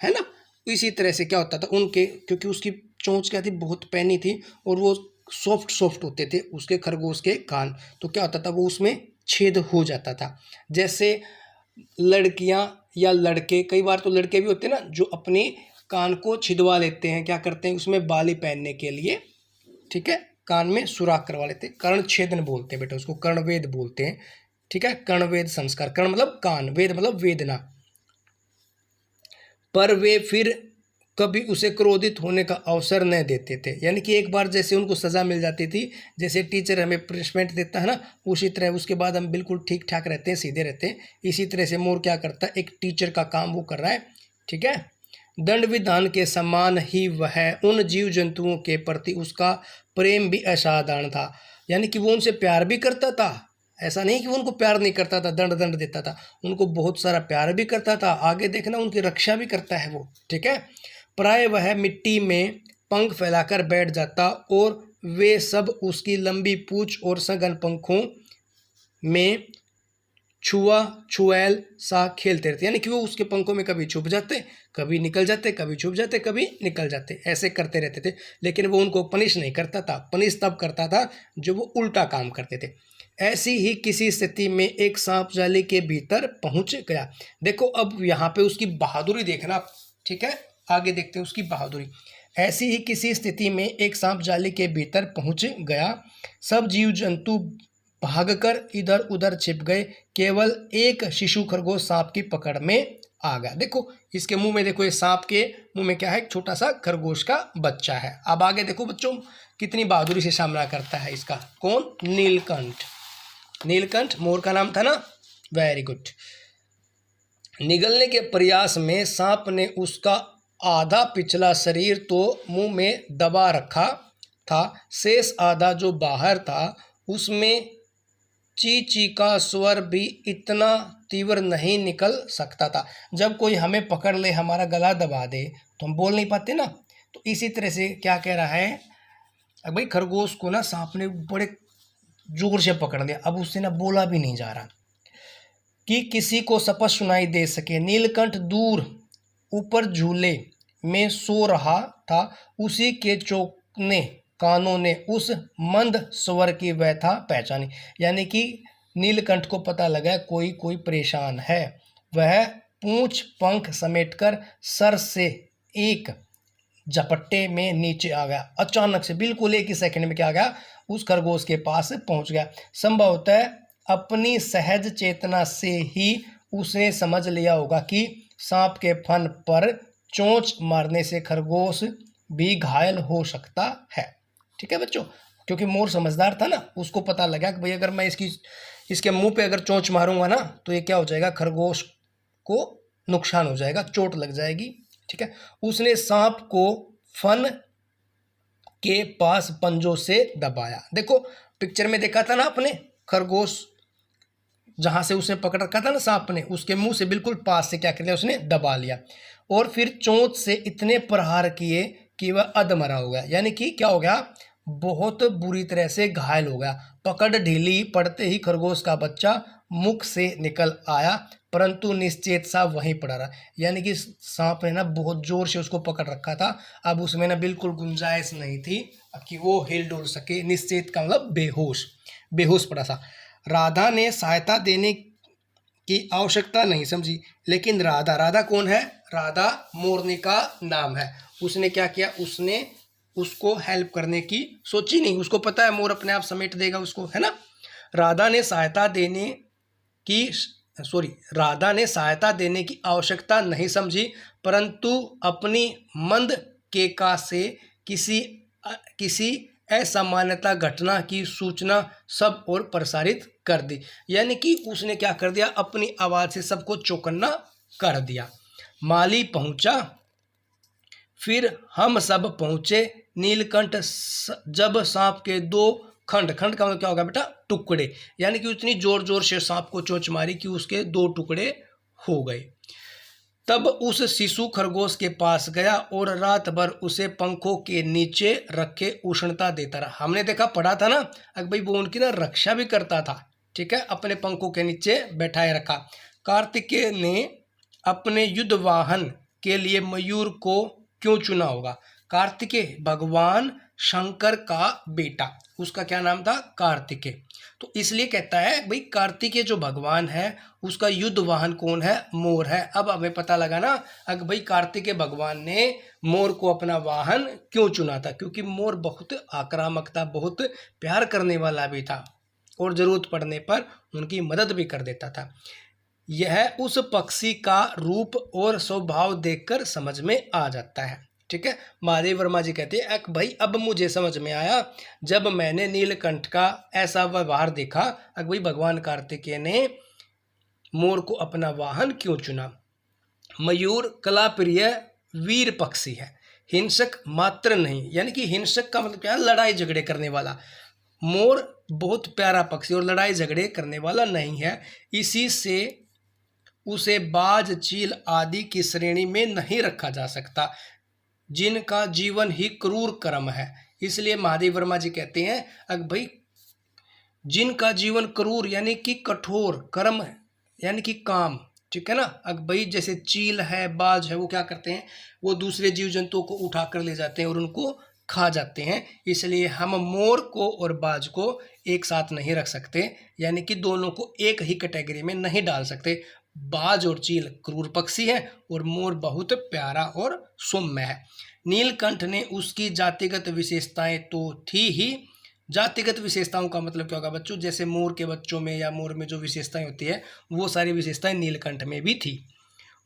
है ना, इसी तरह से क्या होता था उनके, क्योंकि उसकी चोंच क्या थी? बहुत पैनी थी और वो सॉफ्ट सॉफ्ट होते थे उसके खरगोश के कान, तो क्या होता था? वो उसमें छेद हो जाता था। जैसे लड़कियां या लड़के, कई बार तो लड़के भी होते हैं ना जो अपने कान को छिदवा लेते हैं, क्या करते हैं? उसमें बाली पहनने के लिए, ठीक है, कान में सुराख करवा लेते हैं। कर्ण छेदन बोलते हैं बेटा उसको, कर्णवेद बोलते हैं, ठीक है। कर्णवेद संस्कार, कर्ण मतलब कान, वेद मतलब वेदना। पर वे फिर कभी उसे क्रोधित होने का अवसर न देते थे। यानी कि एक बार जैसे उनको सज़ा मिल जाती थी, जैसे टीचर हमें पनिशमेंट देता है ना, उसी तरह उसके बाद हम बिल्कुल ठीक ठाक रहते हैं, सीधे रहते हैं। इसी तरह से मोर क्या करता है? एक टीचर का काम वो कर रहा है, ठीक है। दंड विधान के समान ही वह उन जीव जंतुओं के प्रति उसका प्रेम भी असाधारण था। यानी कि वो उनसे प्यार भी करता था, ऐसा नहीं कि वो उनको प्यार नहीं करता था, दंड देता था, उनको बहुत सारा प्यार भी करता था। आगे देखना, उनकी रक्षा भी करता है वो, ठीक है। प्राय वह मिट्टी में पंख फैलाकर बैठ जाता और वे सब उसकी लंबी पूंछ और सघन पंखों में छुएल सा खेलते रहते। यानी कि वो उसके पंखों में कभी छुप जाते, कभी निकल जाते, कभी छुप जाते, कभी निकल जाते, ऐसे करते रहते थे। लेकिन वो उनको पनिश नहीं करता था, पनिश तब करता था जब वो उल्टा काम करते थे। ऐसी ही किसी स्थिति में एक सांप जाली के भीतर पहुंच गया। देखो अब यहाँ पे उसकी बहादुरी देखना, ठीक है, आगे देखते हैं उसकी बहादुरी। ऐसी ही किसी स्थिति में एक सांप जाली के भीतर पहुंच गया। सब जीव जंतु भागकर इधर उधर छिप गए, केवल एक शिशु खरगोश सांप की पकड़ में आ गया। देखो इसके मुंह में, देखो ये सांप के मुंह में क्या है? एक छोटा सा खरगोश का बच्चा है। अब आगे देखो बच्चों कितनी बहादुरी से सामना करता है इसका, कौन? नीलकंठ। नीलकंठ मोर का नाम था ना, वेरी गुड। निगलने के प्रयास में सांप ने उसका आधा पिछला शरीर तो मुंह में दबा रखा था, शेष आधा जो बाहर था उसमें ची ची का स्वर भी इतना तीव्र नहीं निकल सकता था। जब कोई हमें पकड़ ले, हमारा गला दबा दे तो हम बोल नहीं पाते ना, तो इसी तरह से क्या कह रहा है? अब भाई खरगोश को ना सांप ने बड़े जोर से पकड़ लिया, अब उससे ना बोला भी नहीं जा रहा कि किसी को स्पष्ट सुनाई दे सके। नीलकंठ दूर ऊपर झूले में सो रहा था, उसी के चौंकने कानों ने उस मंद स्वर की व्यथा पहचानी। यानी कि नीलकंठ को पता लगा कोई परेशान है। वह पूंछ पंख समेटकर सर से एक झपट्टे में नीचे आ गया, अचानक से बिल्कुल एक ही सेकंड में क्या आ गया, उस खरगोश के पास पहुंच गया। संभवतः अपनी सहज चेतना से ही उसने समझ लिया होगा कि सांप के फन पर चोंच मारने से खरगोश भी घायल हो सकता है। ठीक है बच्चों, क्योंकि मोर समझदार था ना, उसको पता लगा कि भाई अगर मैं इसके मुंह पे अगर चोंच मारूंगा ना तो ये क्या हो जाएगा, खरगोश को नुकसान हो जाएगा, चोट लग जाएगी। ठीक है, उसने सांप को फन के पास पंजों से दबाया। देखो पिक्चर में देखा था ना आपने, खरगोश जहां से उसने पकड़ रखा था ना सांप ने, उसके मुंह से बिल्कुल पास से क्या कर लिया, उसने दबा लिया और फिर चोंच से इतने प्रहार किए कि वह अधमरा हो गया। यानी कि क्या हो गया, बहुत बुरी तरह से घायल हो गया। पकड़ ढीली पड़ते ही खरगोश का बच्चा मुख से निकल आया, परंतु निश्चेत सा वहीं पड़ा रहा। यानी कि सांप ने ना बहुत जोर से उसको पकड़ रखा था, अब उसमें ना बिल्कुल गुंजाइश नहीं थी कि वो हिल डुल सके। निश्चेत का मतलब बेहोश, बेहोश पड़ा था। राधा ने सहायता देने की आवश्यकता नहीं समझी, लेकिन राधा, राधा कौन है, राधा मोरनी का नाम है। उसने क्या किया, उसने उसको हेल्प करने की सोची नहीं, उसको पता है मोर अपने आप समेट देगा उसको, है ना। राधा ने सहायता देने की आवश्यकता नहीं समझी, परंतु अपनी मंद केका से किसी असामान्यता घटना की सूचना सब ओर प्रसारित कर दी। यानी कि उसने क्या कर दिया, अपनी आवाज से सबको चौकन्ना कर दिया। माली पहुंचा, फिर हम सब पहुंचे। नीलकंठ जब सांप के दो खंड, खंड का मतलब क्या होगा बेटा, टुकड़े, यानी कि उतनी जोर जोर से सांप को चोंच मारी कि उसके दो टुकड़े हो गए। तब उस शिशु खरगोश के पास गया और रात भर उसे पंखों के नीचे रखे उष्णता देता रहा। हमने देखा, पढ़ा था ना, अगर भाई वो उनकी ना रक्षा भी करता था। ठीक है, अपने पंखों के नीचे बैठाए रखा। कार्तिकेय ने अपने युद्ध वाहन के लिए मयूर को क्यों चुना होगा। कार्तिकेय भगवान शंकर का बेटा, उसका क्या नाम था, कार्तिकेय। तो इसलिए कहता है भाई कार्तिकेय जो भगवान है उसका युद्ध वाहन कौन है, मोर है। अब हमें पता लगा ना, अगर भाई कार्तिकेय भगवान ने मोर को अपना वाहन क्यों चुना था, क्योंकि मोर बहुत आक्रामक था, बहुत प्यार करने वाला भी था और जरूरत पड़ने पर उनकी मदद भी कर देता था। यह उस पक्षी का रूप और स्वभाव देखकर समझ में आ जाता है। ठीक है, महादेव वर्मा जी कहते हैं भाई अब मुझे समझ में आया जब मैंने नीलकंठ का ऐसा व्यवहार देखा, भाई भगवान कार्तिकेय ने मोर को अपना वाहन क्यों चुना। मयूर कला प्रिय वीर पक्षी है, हिंसक मात्र नहीं। यानी कि हिंसक का मतलब क्या है, लड़ाई झगड़े करने वाला। मोर बहुत प्यारा पक्षी और लड़ाई झगड़े करने वाला नहीं है, इसी से उसे बाज, चील आदि की श्रेणी में नहीं रखा जा सकता, जिनका जीवन ही क्रूर कर्म है। इसलिए महादेव वर्मा जी कहते हैं अगर भाई जिनका जीवन क्रूर यानी कि कठोर कर्म यानी कि काम, ठीक है ना। अगर भाई जैसे चील है, बाज है, वो क्या करते हैं, वो दूसरे जीव जंतुओं को उठा कर ले जाते हैं और उनको खा जाते हैं। इसलिए हम मोर को और बाज को एक साथ नहीं रख सकते, यानी कि दोनों को एक ही कैटेगरी में नहीं डाल सकते। बाज और चील क्रूर पक्षी है और मोर बहुत प्यारा और सौम्य है। नीलकंठ ने उसकी जातिगत विशेषताएं तो थी ही। जातिगत विशेषताओं का मतलब क्या होगा बच्चों, जैसे मोर के बच्चों में या मोर में जो विशेषताएं होती है वो सारी विशेषताएं नीलकंठ में भी थी।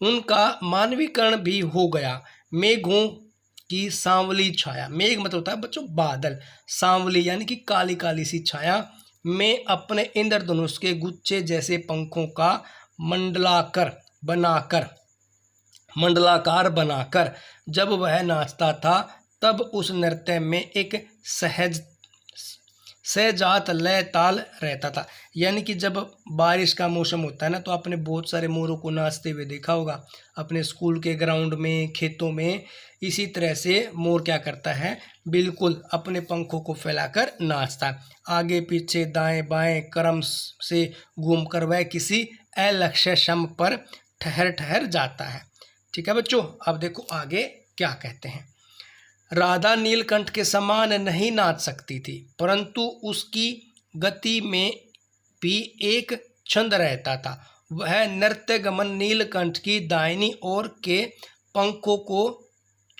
उनका मानवीकरण भी हो गया। मेघों की सांवली छाया, मेघ मतलब होता है बच्चों बादल, सांवली यानी कि काली काली सी छाया में अपने इंद्रधनुष के गुच्छे जैसे पंखों का मंडलाकार बनाकर जब वह नाचता था तब उस नृत्य में एक सहजात लय ताल रहता था। यानी कि जब बारिश का मौसम होता है ना, तो आपने बहुत सारे मोरों को नाचते हुए देखा होगा अपने स्कूल के ग्राउंड में, खेतों में। इसी तरह से मोर क्या करता है, बिल्कुल अपने पंखों को फैलाकर नाचता है, आगे पीछे दाएं बाएं क्रम से घूमकर वह किसी अलक्ष्य शम पर ठहर ठहर जाता है। ठीक है बच्चों, अब देखो आगे क्या कहते हैं। राधा नीलकंठ के समान नहीं नाच सकती थी, परंतु उसकी गति में भी एक छंद रहता था। वह नृत्य गमन नीलकंठ की दाहिनी ओर के पंखों को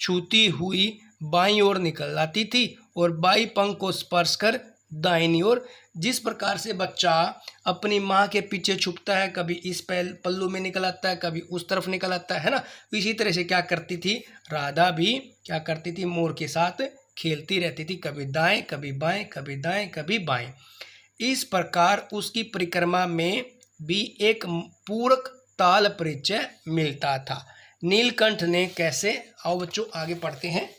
छूती हुई बाईं ओर निकल आती थी और बाईं पंख को स्पर्श कर दाहिनी ओर। जिस प्रकार से बच्चा अपनी माँ के पीछे छुपता है, कभी इस पल्लू में निकल आता है, कभी उस तरफ निकल आता है ना, इसी तरह से क्या करती थी राधा भी, क्या करती थी मोर के साथ खेलती रहती थी, कभी दाएं कभी बाएं, कभी दाएं कभी बाएं। इस प्रकार उसकी परिक्रमा में भी एक पूरक ताल परिचय मिलता था। नीलकंठ ने कैसे, आओ बच्चों आगे पढ़ते हैं।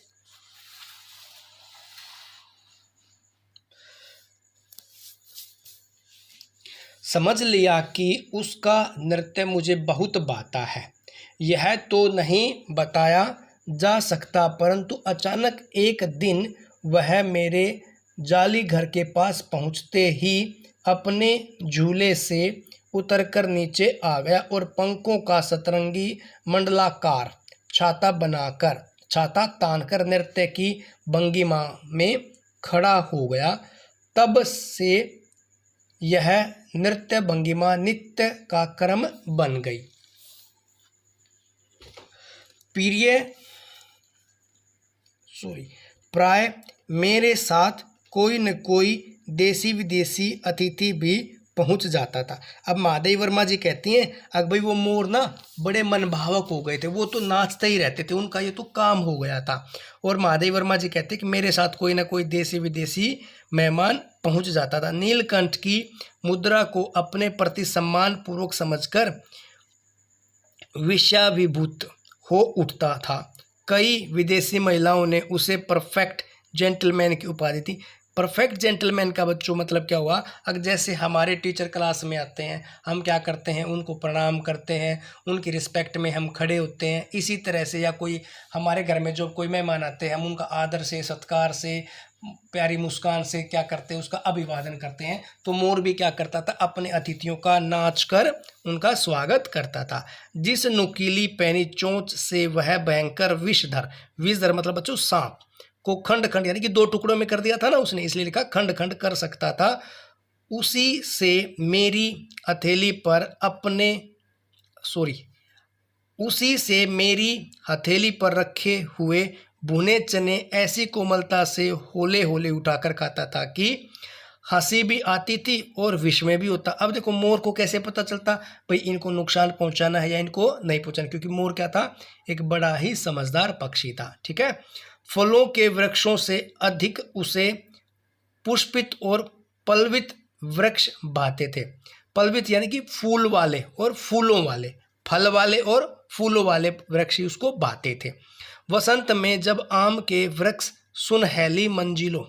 समझ लिया कि उसका नृत्य मुझे बहुत भाता है, यह तो नहीं बताया जा सकता, परंतु अचानक एक दिन वह मेरे जाली घर के पास पहुंचते ही अपने झूले से उतरकर नीचे आ गया और पंखों का सतरंगी मंडलाकार छाता तानकर नृत्य की भंगिमा में खड़ा हो गया। तब से यह नृत्य भंगिमा नित्य का क्रम बन गई। प्राय मेरे साथ कोई न कोई देसी विदेशी अतिथि भी पहुंच जाता था। अब महादेवी वर्मा जी कहती हैं अब भाई वो मोर ना बड़े मनभावक हो गए थे, वो तो नाचते ही रहते थे, उनका ये तो काम हो गया था। और महादेवी वर्मा जी कहते हैं कि मेरे साथ कोई ना कोई देसी विदेशी मेहमान पहुंच जाता था। नीलकंठ की मुद्रा को अपने प्रति सम्मान पूर्वक समझकर विषयाभिभूत हो उठता था। कई विदेशी महिलाओं ने उसे परफेक्ट जेंटलमैन की उपाधि दी। परफेक्ट जेंटलमैन का बच्चों मतलब क्या हुआ, अगर जैसे हमारे टीचर क्लास में आते हैं, हम क्या करते हैं उनको प्रणाम करते हैं, उनकी रिस्पेक्ट में हम खड़े होते हैं। इसी तरह से या कोई हमारे घर में जो कोई मेहमान आते हैं हम उनका आदर से, सत्कार से, प्यारी मुस्कान से क्या करते हैं उसका अभिवादन करते हैं। तो मोर भी क्या करता था, अपने अतिथियों का नाच कर उनका स्वागत करता था। जिस नुकीली पैनी चोंच से वह भयंकर विषधर मतलब बच्चों सांप को खंड खंड यानी कि 2 टुकड़ों में कर दिया था ना उसने, इसलिए लिखा खंड खंड कर सकता था, उसी से मेरी हथेली पर रखे हुए भुने चने ऐसी कोमलता से होले होले उठाकर खाता था कि हंसी भी आती थी और विष में भी होता। अब देखो मोर को कैसे पता चलता भाई इनको नुकसान पहुंचाना है या इनको नहीं पहुंचाना, क्योंकि मोर क्या था, एक बड़ा ही समझदार पक्षी था। ठीक है। फलों के वृक्षों से अधिक उसे पुष्पित और पल्लवित वृक्ष भाते थे। पल्लवित यानी कि फूल वाले और फूलों वाले, फल वाले और फूलों वाले वृक्ष उसको भाते थे। वसंत में जब आम के वृक्ष सुनहली मंजरियों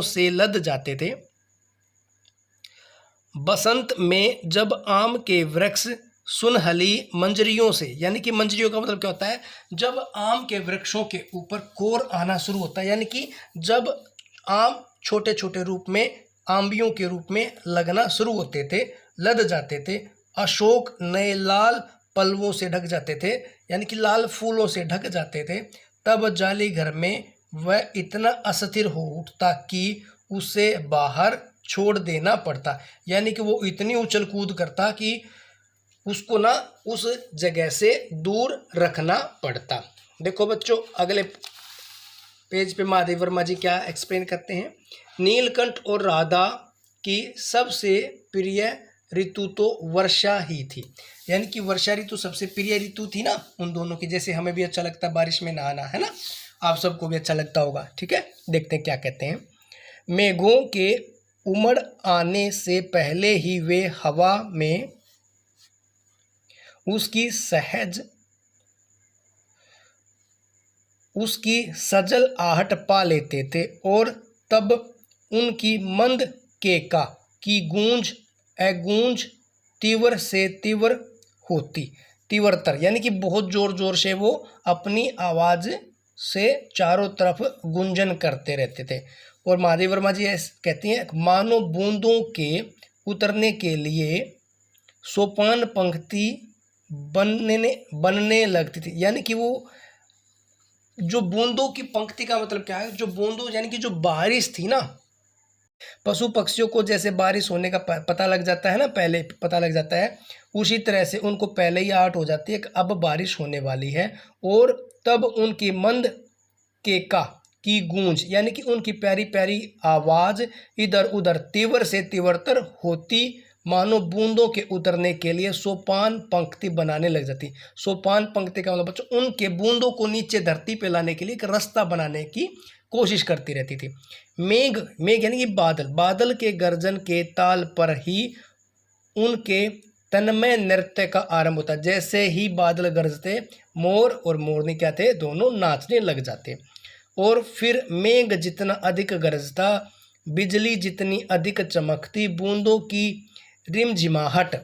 से लद जाते थे, बसंत में जब आम के वृक्ष सुनहली मंजरियों से, यानी कि मंजरियों का मतलब क्या होता है, जब आम के वृक्षों के ऊपर कोर आना शुरू होता है, यानी कि जब आम छोटे छोटे रूप में आंबियों के रूप में लगना शुरू होते थे, लद जाते थे, अशोक नए लाल पल्लवों से ढक जाते थे, यानी कि लाल फूलों से ढक जाते थे, तब जाली घर में वह इतना अस्थिर हो उठता कि उसे बाहर छोड़ देना पड़ता। यानी कि वो इतनी उछल कूद करता कि उसको ना उस जगह से दूर रखना पड़ता। देखो बच्चों अगले पेज पे महादेवी वर्मा जी क्या एक्सप्लेन करते हैं। नीलकंठ और राधा की सबसे प्रिय ऋतु तो वर्षा ही थी, यानी कि वर्षा ऋतु सबसे प्रिय ऋतु थी ना उन दोनों की। जैसे हमें भी अच्छा लगता है बारिश में नहाना, है ना, आप सबको भी अच्छा लगता होगा। ठीक है, देखते हैं क्या कहते हैं। मेघों के उमड़ आने से पहले ही वे हवा में उसकी सजल आहट पा लेते थे और तब उनकी मंद केका की गूंज तीव्र से तीव्र होती, तीव्रतर, यानी कि बहुत जोर जोर से वो अपनी आवाज़ से चारों तरफ गुंजन करते रहते थे। और महादेवी वर्मा जी कहती हैं मानो बूंदों के उतरने के लिए सोपान पंक्ति बनने लगती थी। यानी कि वो जो बूंदों की पंक्ति का मतलब क्या है, जो बूंदों यानी कि जो बारिश थी ना, पशु पक्षियों को जैसे बारिश होने का पता लग जाता है ना, पहले पता लग जाता है, उसी तरह से उनको पहले ही आहट हो जाती है कि अब बारिश होने वाली है। और तब उनकी मंद केका की गूंज यानी कि उनकी प्यारी प्यारी आवाज़ इधर उधर तीव्र से तीव्रतर होती, मानो बूंदों के उतरने के लिए सोपान पंक्ति बनाने लग जाती। सोपान पंक्ति का मतलब बच्चों उनके बूंदों को नीचे धरती पे लाने के लिए एक रास्ता बनाने की कोशिश करती रहती थी। मेघ, मेघ यानी कि बादल, बादल के गर्जन के ताल पर ही उनके तन्मय नृत्य का आरंभ होता। जैसे ही बादल गरजते, मोर और मोरनी क्या थे, दोनों नाचने लग जाते। और फिर मेघ जितना अधिक गरजता, बिजली जितनी अधिक चमकती, बूंदों की रिमझिमाहट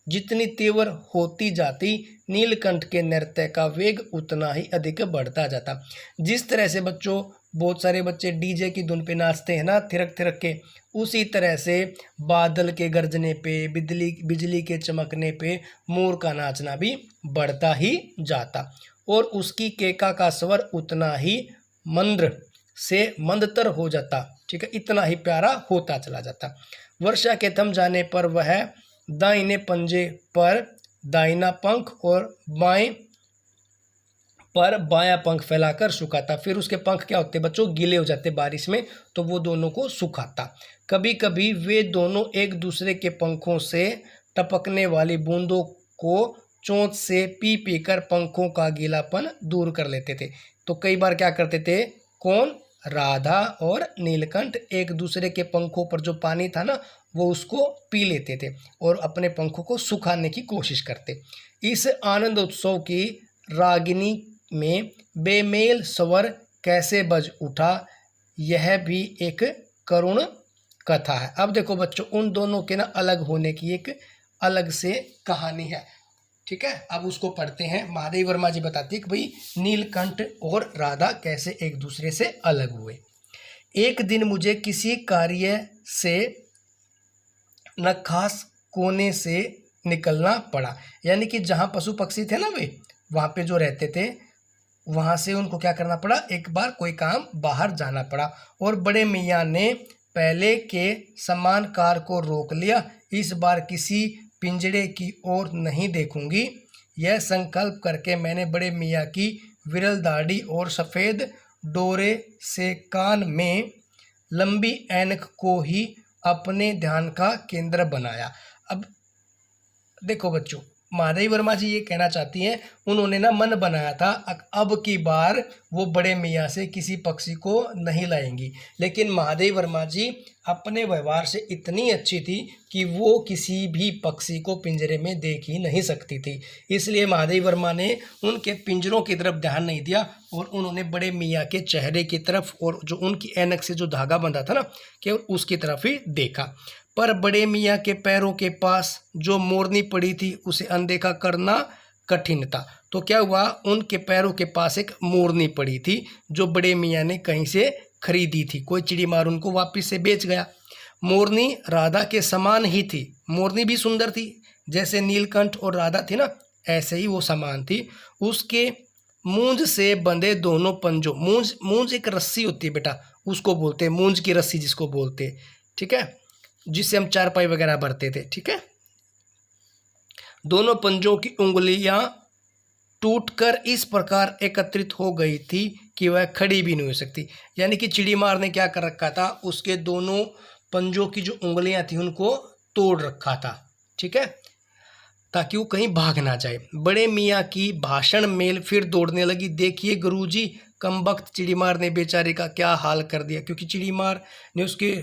जितनी तीव्र होती जाती, नीलकंठ के नृत्य का वेग उतना ही अधिक बढ़ता जाता। जिस तरह से बच्चों बहुत सारे बच्चे डीजे की धुन पे नाचते हैं ना, थिरक थिरक के, उसी तरह से बादल के गरजने पे, बिजली के चमकने पे मोर का नाचना भी बढ़ता ही जाता। और उसकी केका का स्वर उतना ही मंद्र से मंदतर हो जाता। ठीक है, इतना ही प्यारा होता चला जाता। वर्षा के थम जाने पर वह दाहिने पंजे पर दाहिना पंख और बाएं पर बायां पंख फैलाकर सुखाता। फिर उसके पंख क्या होते बच्चों, गीले हो जाते बारिश में, तो वो दोनों को सुखाता। कभी कभी वे दोनों एक दूसरे के पंखों से टपकने वाली बूंदों को चोंच से पी पी कर पंखों का गीलापन दूर कर लेते थे। तो कई बार क्या करते थे, कौन, राधा और नीलकंठ एक दूसरे के पंखों पर जो पानी था ना, वो उसको पी लेते थे और अपने पंखों को सुखाने की कोशिश करते। इस आनंद उत्सव की रागिनी में बेमेल स्वर कैसे बज उठा, यह भी एक करुण कथा है। अब देखो बच्चों, उन दोनों के ना अलग होने की एक अलग से कहानी है। ठीक है, अब उसको पढ़ते हैं। महादेवी वर्मा जी बताती है कि भाई नीलकंठ और राधा कैसे एक दूसरे से अलग हुए। एक दिन मुझे किसी कार्य से नखास कोने से निकलना पड़ा, यानी कि जहाँ पशु पक्षी थे ना वे, वहाँ पे जो रहते थे, वहाँ से उनको क्या करना पड़ा, एक बार कोई काम बाहर जाना पड़ा। और बड़े मियाँ ने पहले के समान कार को रोक लिया। इस बार किसी पिंजड़े की ओर नहीं देखूंगी, यह संकल्प करके मैंने बड़े मियाँ की विरल दाढ़ी और सफ़ेद डोरे से कान में लंबी ऐनक को ही अपने ध्यान का केंद्र बनाया। अब देखो बच्चों, महादेवी वर्मा जी ये कहना चाहती हैं, उन्होंने ना मन बनाया था अब की बार वो बड़े मियाँ से किसी पक्षी को नहीं लाएंगी, लेकिन महादेवी वर्मा जी अपने व्यवहार से इतनी अच्छी थी कि वो किसी भी पक्षी को पिंजरे में देख ही नहीं सकती थी। इसलिए महादेवी वर्मा ने उनके पिंजरों की तरफ ध्यान नहीं दिया और उन्होंने बड़े मियाँ के चेहरे की तरफ और जो उनकी ऐनक से जो धागा बंधा था ना, केवल उसकी तरफ ही देखा। पर बड़े मियाँ के पैरों के पास जो मोरनी पड़ी थी उसे अनदेखा करना कठिन था। तो क्या हुआ, उनके पैरों के पास एक मोरनी पड़ी थी जो बड़े मियाँ ने कहीं से खरीदी थी, कोई चिड़ीमार उनको वापस से बेच गया। मोरनी राधा के समान ही थी, मोरनी भी सुंदर थी, जैसे नीलकंठ और राधा थी ना, ऐसे ही वो समान थी। उसके मूंज से बंधे दोनों पंजों, मूंज एक रस्सी होती है बेटा, उसको बोलते हैं मूंज की रस्सी जिसको बोलते हैं, ठीक है, जिससे हम चारपाई वगैरह भरते थे। ठीक है, दोनों पंजों की उंगलियां टूटकर इस प्रकार एकत्रित हो गई थी कि वह खड़ी भी नहीं हो सकती। यानी कि चिड़ीमार ने क्या कर रखा था, उसके दोनों पंजों की जो उंगलियां थी उनको तोड़ रखा था। ठीक है, ताकि वो कहीं भाग ना जाए। बड़े मियाँ की भाषण मेल फिर दौड़ने लगी। देखिए गुरुजी, कमबख्त चिड़ीमार ने बेचारे का क्या हाल कर दिया, क्योंकि चिड़ीमार ने उसके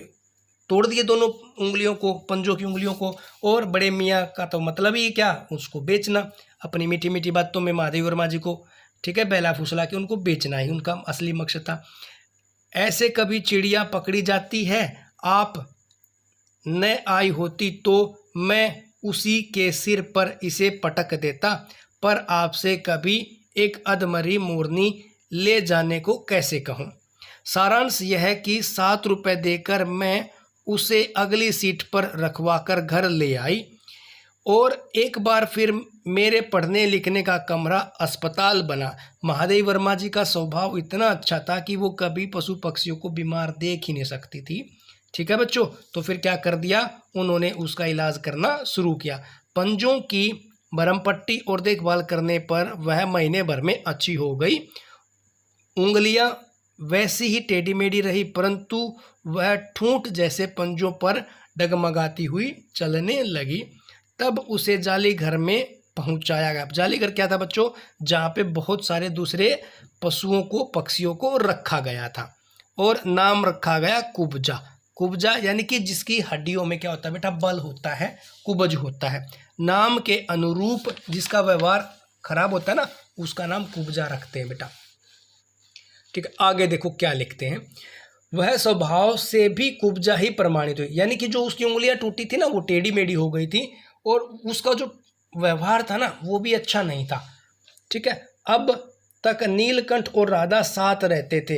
तोड़ दिए दोनों उंगलियों को, पंजों की उंगलियों को। और बड़े मियाँ का तो मतलब ही क्या, उसको बेचना। अपनी मीठी मीठी बातों में महादेवी वर्मा जी को, ठीक है, बहला फुसला के उनको बेचना ही उनका असली मकसद था। ऐसे कभी चिड़िया पकड़ी जाती है, आप न आई होती तो मैं उसी के सिर पर इसे पटक देता, पर आपसे कभी एक अधमरी मोरनी ले जाने को कैसे कहूँ। सारांश यह है कि 7 रुपये देकर मैं उसे अगली सीट पर रखवाकर घर ले आई और एक बार फिर मेरे पढ़ने लिखने का कमरा अस्पताल बना। महादेवी वर्मा जी का स्वभाव इतना अच्छा था कि वो कभी पशु पक्षियों को बीमार देख ही नहीं सकती थी। ठीक है बच्चों, तो फिर क्या कर दिया, उन्होंने उसका इलाज करना शुरू किया। पंजों की मरहम पट्टी और देखभाल करने पर वह महीने भर में अच्छी हो गई। उंगलियां वैसी ही टेढ़ी मेढ़ी रही, परंतु वह ठूंठ जैसे पंजों पर डगमगाती हुई चलने लगी। तब उसे जाली घर में पहुंचाया गया। जाली घर क्या था बच्चों, जहाँ पे बहुत सारे दूसरे पशुओं को, पक्षियों को रखा गया था, और नाम रखा गया कुब्जा। कुब्जा यानी कि जिसकी हड्डियों में क्या होता है बेटा, बल होता है, कुब्ज होता है। नाम के अनुरूप जिसका व्यवहार खराब होता है ना, उसका नाम कुब्जा रखते हैं बेटा। ठीक है, आगे देखो क्या लिखते हैं, वह स्वभाव से भी कुब्जा ही प्रमाणित हुई। यानी कि जो उसकी उंगलियां टूटी थी ना, वो टेढ़ी मेढ़ी हो गई थी, और उसका जो व्यवहार था ना, वो भी अच्छा नहीं था। ठीक है, अब तक नीलकंठ और राधा साथ रहते थे,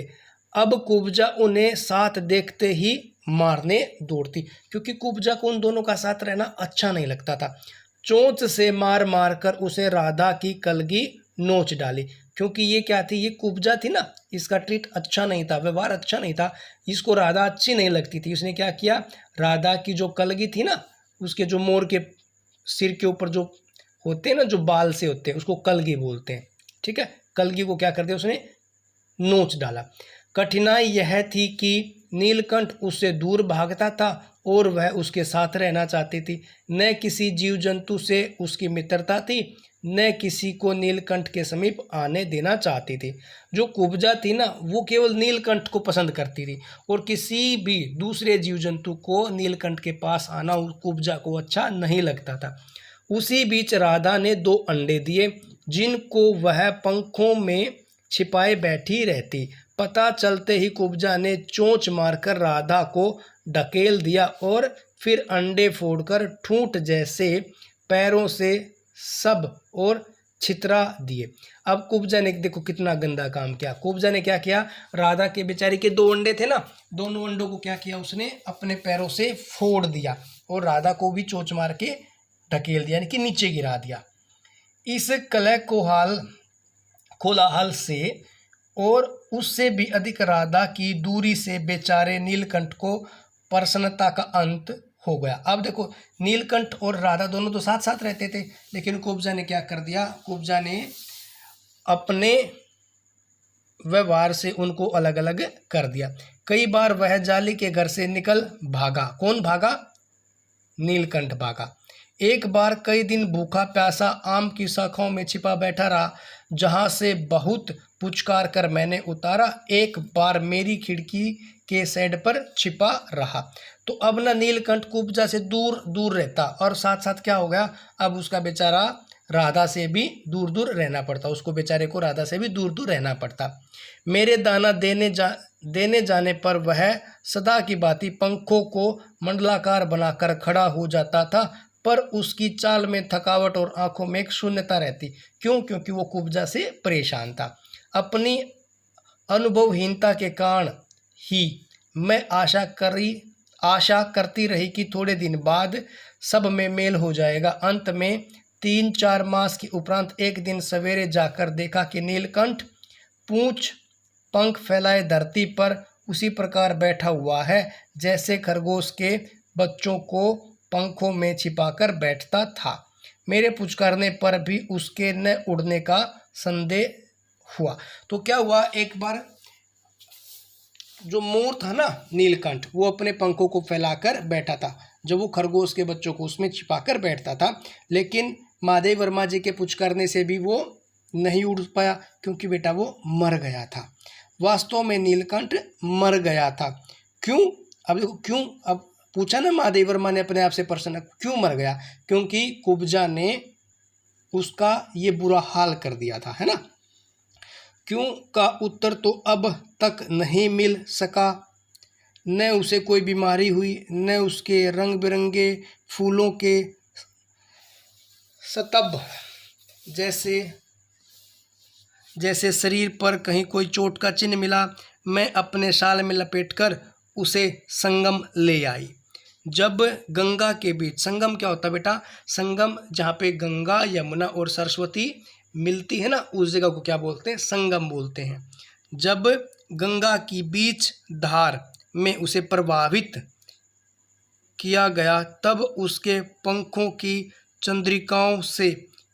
अब कुब्जा उन्हें साथ देखते ही मारने दौड़ती, क्योंकि कुब्जा को उन दोनों का साथ रहना अच्छा नहीं लगता था। चोंच से मार मार कर उसे राधा की कलगी नोच डाली, क्योंकि ये क्या थी, ये कुब्जा थी ना, इसका ट्रीट अच्छा नहीं था, व्यवहार अच्छा नहीं था, इसको राधा अच्छी नहीं लगती थी। उसने क्या किया, राधा की जो कलगी थी ना, उसके जो मोर के सिर के ऊपर जो होते हैं ना, जो बाल से होते हैं, उसको कलगी बोलते हैं। ठीक है, कलगी को क्या कर दिया, उसने नोच डाला। कठिनाई यह थी कि नीलकंठ उससे दूर भागता था और वह उसके साथ रहना चाहती थी। न किसी जीव जंतु से उसकी मित्रता थी, न किसी को नीलकंठ के समीप आने देना चाहती थी। जो कुब्जा थी ना, वो केवल नीलकंठ को पसंद करती थी, और किसी भी दूसरे जीव जंतु को नीलकंठ के पास आना उस कुब्जा को अच्छा नहीं लगता था। उसी बीच राधा ने 2 अंडे दिए, जिनको वह पंखों में छिपाए बैठी रहती। पता चलते ही कुब्जा ने चोंच मारकर राधा को ढकेल दिया और फिर अंडे फोड़कर ठूंठ जैसे पैरों से सब और छितरा दिए। अब कुब्जा ने देखो कितना गंदा काम किया। कुब्जा ने क्या किया, राधा के बेचारी के 2 अंडे थे ना, दोनों अंडों को क्या किया, उसने अपने पैरों से फोड़ दिया और राधा को भी चोंच मार के ढकेल दिया, यानी कि नीचे गिरा दिया। इस कलह कोलाहल से और उससे भी अधिक राधा की दूरी से बेचारे नीलकंठ को प्रसन्नता का अंत हो गया। अब देखो, नीलकंठ और राधा दोनों तो साथ साथ रहते थे, लेकिन कुब्जा ने क्या कर दिया, कुब्जा ने अपने व्यवहार से उनको अलग अलग कर दिया। कई बार वह जाली के घर से निकल भागा। कौन भागा, नीलकंठ भागा। एक बार कई दिन भूखा प्यासा आम की शाखाओं में छिपा बैठा रहा, जहां से बहुत पुचकार कर मैंने उतारा। एक बार मेरी खिड़की के साइड पर छिपा रहा। तो अब ना नीलकंठ कुब्जा से दूर दूर रहता, और साथ साथ क्या हो गया, अब उसका बेचारा राधा से भी दूर दूर रहना पड़ता, उसको बेचारे को राधा से भी दूर दूर रहना पड़ता। मेरे दाना देने जाने पर वह सदा की भांति पंखों को मंडलाकार बनाकर खड़ा हो जाता था, पर उसकी चाल में थकावट और आंखों में एक शून्यता रहती। क्यों, क्योंकि वो कुब्जा से परेशान था। अपनी अनुभवहीनता के कारण ही मैं आशा करती रही कि थोड़े दिन बाद सब में मेल हो जाएगा। अंत में 3-4 मास के उपरांत एक दिन सवेरे जाकर देखा कि नीलकंठ पूंछ पंख फैलाए धरती पर उसी प्रकार बैठा हुआ है जैसे खरगोश के बच्चों को पंखों में छिपाकर बैठता था। मेरे पुचकारने पर भी उसके न उड़ने का संदेह हुआ। तो क्या हुआ, एक बार जो मोर था ना नीलकंठ, वो अपने पंखों को फैलाकर बैठा था जब वो खरगोश के बच्चों को उसमें छिपाकर बैठता था, लेकिन महादेव वर्मा जी के पुचकारने से भी वो नहीं उड़ पाया, क्योंकि बेटा वो मर गया था। वास्तव में नीलकंठ मर गया था। क्यों, अब देखो क्यों, अब पूछा ना महादेव वर्मा ने अपने आप से प्रश्न, क्यों मर गया, क्योंकि कुब्जा ने उसका ये बुरा हाल कर दिया था, है ना। क्यों का उत्तर तो अब तक नहीं मिल सका। न उसे कोई बीमारी हुई, न उसके रंग बिरंगे फूलों के स्तंभ जैसे शरीर पर कहीं कोई चोट का चिन्ह मिला। मैं अपने शाल में लपेटकर उसे संगम ले आई। जब गंगा के बीच, संगम क्या होता है बेटा, संगम जहाँ पे गंगा यमुना और सरस्वती मिलती है ना, उस जगह को क्या बोलते हैं, संगम बोलते हैं। जब गंगा की बीच धार में उसे प्रवाहित किया गया तब उसके पंखों की चंद्रिकाओं से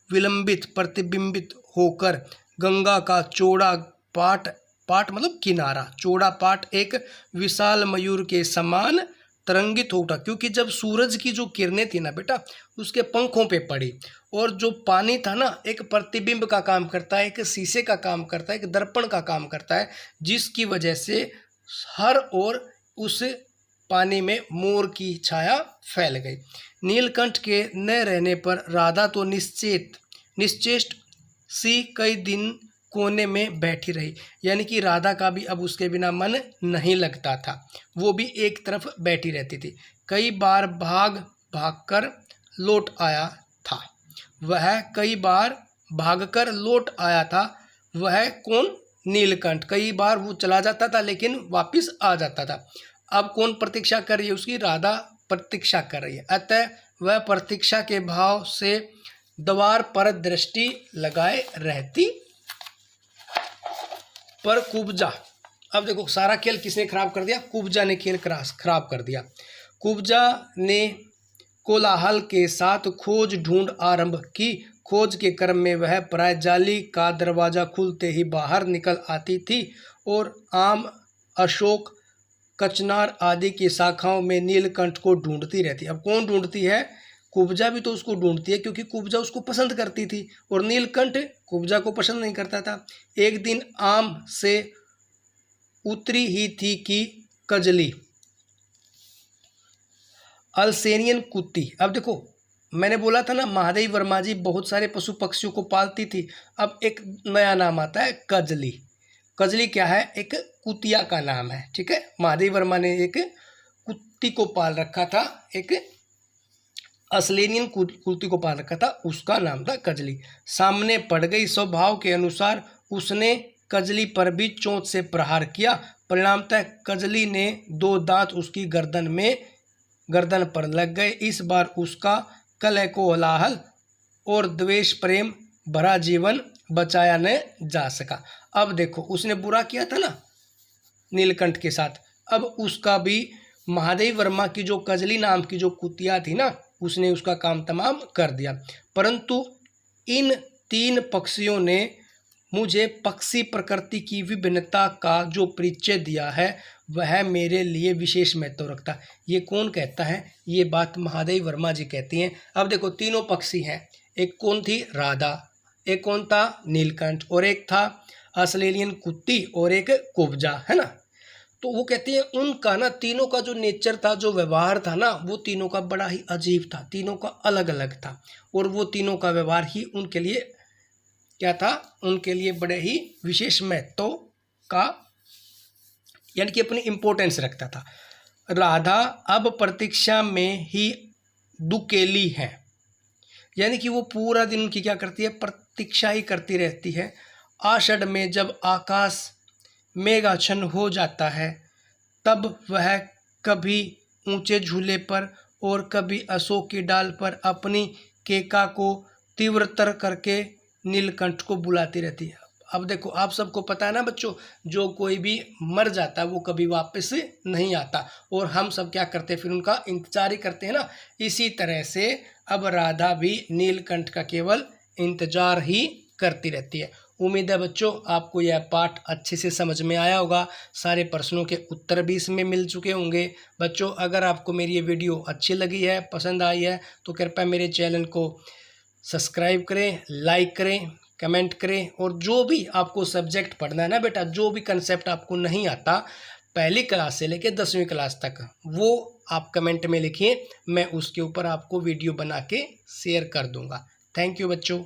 विलंबित प्रतिबिंबित होकर गंगा का चौड़ा पाट, पाट मतलब किनारा, चौड़ा पाट एक विशाल मयूर के समान तरंगित हो उठा। क्योंकि जब सूरज की जो किरणें थी ना बेटा उसके पंखों पे पड़ी, और जो पानी था ना एक प्रतिबिंब का काम करता है, एक शीशे का काम करता है, एक दर्पण का काम करता है, जिसकी वजह से हर ओर उस पानी में मोर की छाया फैल गई। नीलकंठ के न रहने पर राधा तो निश्चेष्ट सी कई दिन कोने में बैठी रही। यानी कि राधा का भी अब उसके बिना मन नहीं लगता था, वो भी एक तरफ बैठी रहती थी। कई बार भाग कर लौट आया था वह कौन? नीलकंठ। कई बार वो चला जाता था लेकिन वापस आ जाता था। अब कौन प्रतीक्षा कर रही है उसकी? राधा प्रतीक्षा कर रही है। अतः वह प्रतीक्षा के भाव से द्वार पर दृष्टि लगाए रहती। पर कुब्जा, अब देखो सारा खेल किसने खराब कर दिया? कुब्जा ने खेल खराब कर दिया। कुब्जा ने कोलाहल के साथ खोज ढूंढ आरंभ की। खोज के क्रम में वह प्राय जाली का दरवाजा खुलते ही बाहर निकल आती थी और आम, अशोक, कचनार आदि की शाखाओं में नीलकंठ को ढूंढती रहती। अब कौन ढूंढती है? कुब्जा भी तो उसको ढूंढती है, क्योंकि कुब्जा उसको पसंद करती थी और नीलकंठ कुब्जा को पसंद नहीं करता था। एक दिन आम से उतरी ही थी कि कजली, अल्सेनियन कुत्ती। अब देखो मैंने बोला था ना महादेवी वर्मा जी बहुत सारे पशु पक्षियों को पालती थी। अब एक नया नाम आता है कजली। कजली क्या है? एक कुतिया का नाम है, ठीक है। महादेवी वर्मा ने एक कुत्ती को पाल रखा था, एक अस्लेनियन कुत्ती को पाल रखा था, उसका नाम था कजली। सामने पड़ गई। स्वभाव के अनुसार उसने कजली पर भी चोंच से प्रहार किया। परिणामतः कजली ने दो दांत उसकी गर्दन पर लग गए। इस बार उसका कलह कोलाहल और द्वेष प्रेम भरा जीवन बचाया न जा सका। अब देखो उसने बुरा किया था ना नीलकंठ के साथ, अब उसका भी महादेवी वर्मा की जो कजली नाम की जो कुतिया थी ना उसने उसका काम तमाम कर दिया। परंतु इन तीन पक्षियों ने मुझे पक्षी प्रकृति की विभिन्नता का जो परिचय दिया है वह मेरे लिए विशेष महत्व रखता। ये कौन कहता है? ये बात महादेवी वर्मा जी कहती हैं। अब देखो तीनों पक्षी हैं, एक कौन थी? राधा, एक कौन था? नीलकंठ, और एक था ऑस्ट्रेलियन कुत्ती, और एक कुब्जा, है ना। तो वो कहती है उनका ना तीनों का जो नेचर था, जो व्यवहार था ना, वो तीनों का बड़ा ही अजीब था, तीनों का अलग अलग था, और वो तीनों का व्यवहार ही उनके लिए क्या था? उनके लिए बड़े ही विशेष महत्व का, यानी कि अपनी इंपॉर्टेंस रखता था। राधा अब प्रतीक्षा में ही दुकेली है, यानी कि वो पूरा दिन उनकी क्या करती है? प्रतीक्षा ही करती रहती है। आषाढ़ में जब आकाश मेघाच्छन्न हो जाता है तब वह कभी ऊंचे झूले पर और कभी अशोक की डाल पर अपनी केका को तीव्रतर करके नीलकंठ को बुलाती रहती है। अब देखो आप सबको पता है ना बच्चों, जो कोई भी मर जाता है वो कभी वापस नहीं आता, और हम सब क्या करते हैं? फिर उनका इंतजार ही करते हैं ना। इसी तरह से अब राधा भी नीलकंठ का केवल इंतजार ही करती रहती है। उम्मीद है बच्चों आपको यह पाठ अच्छे से समझ में आया होगा, सारे प्रश्नों के उत्तर भी इसमें मिल चुके होंगे। बच्चों अगर आपको मेरी ये वीडियो अच्छी लगी है, पसंद आई है, तो कृपया मेरे चैनल को सब्सक्राइब करें, लाइक करें, कमेंट करें, और जो भी आपको सब्जेक्ट पढ़ना है ना बेटा, जो भी कंसेप्ट आपको नहीं आता पहली क्लास से लेकर 10वीं क्लास तक, वो आप कमेंट में लिखिए, मैं उसके ऊपर आपको वीडियो बना के शेयर कर दूंगा। थैंक यू बच्चों।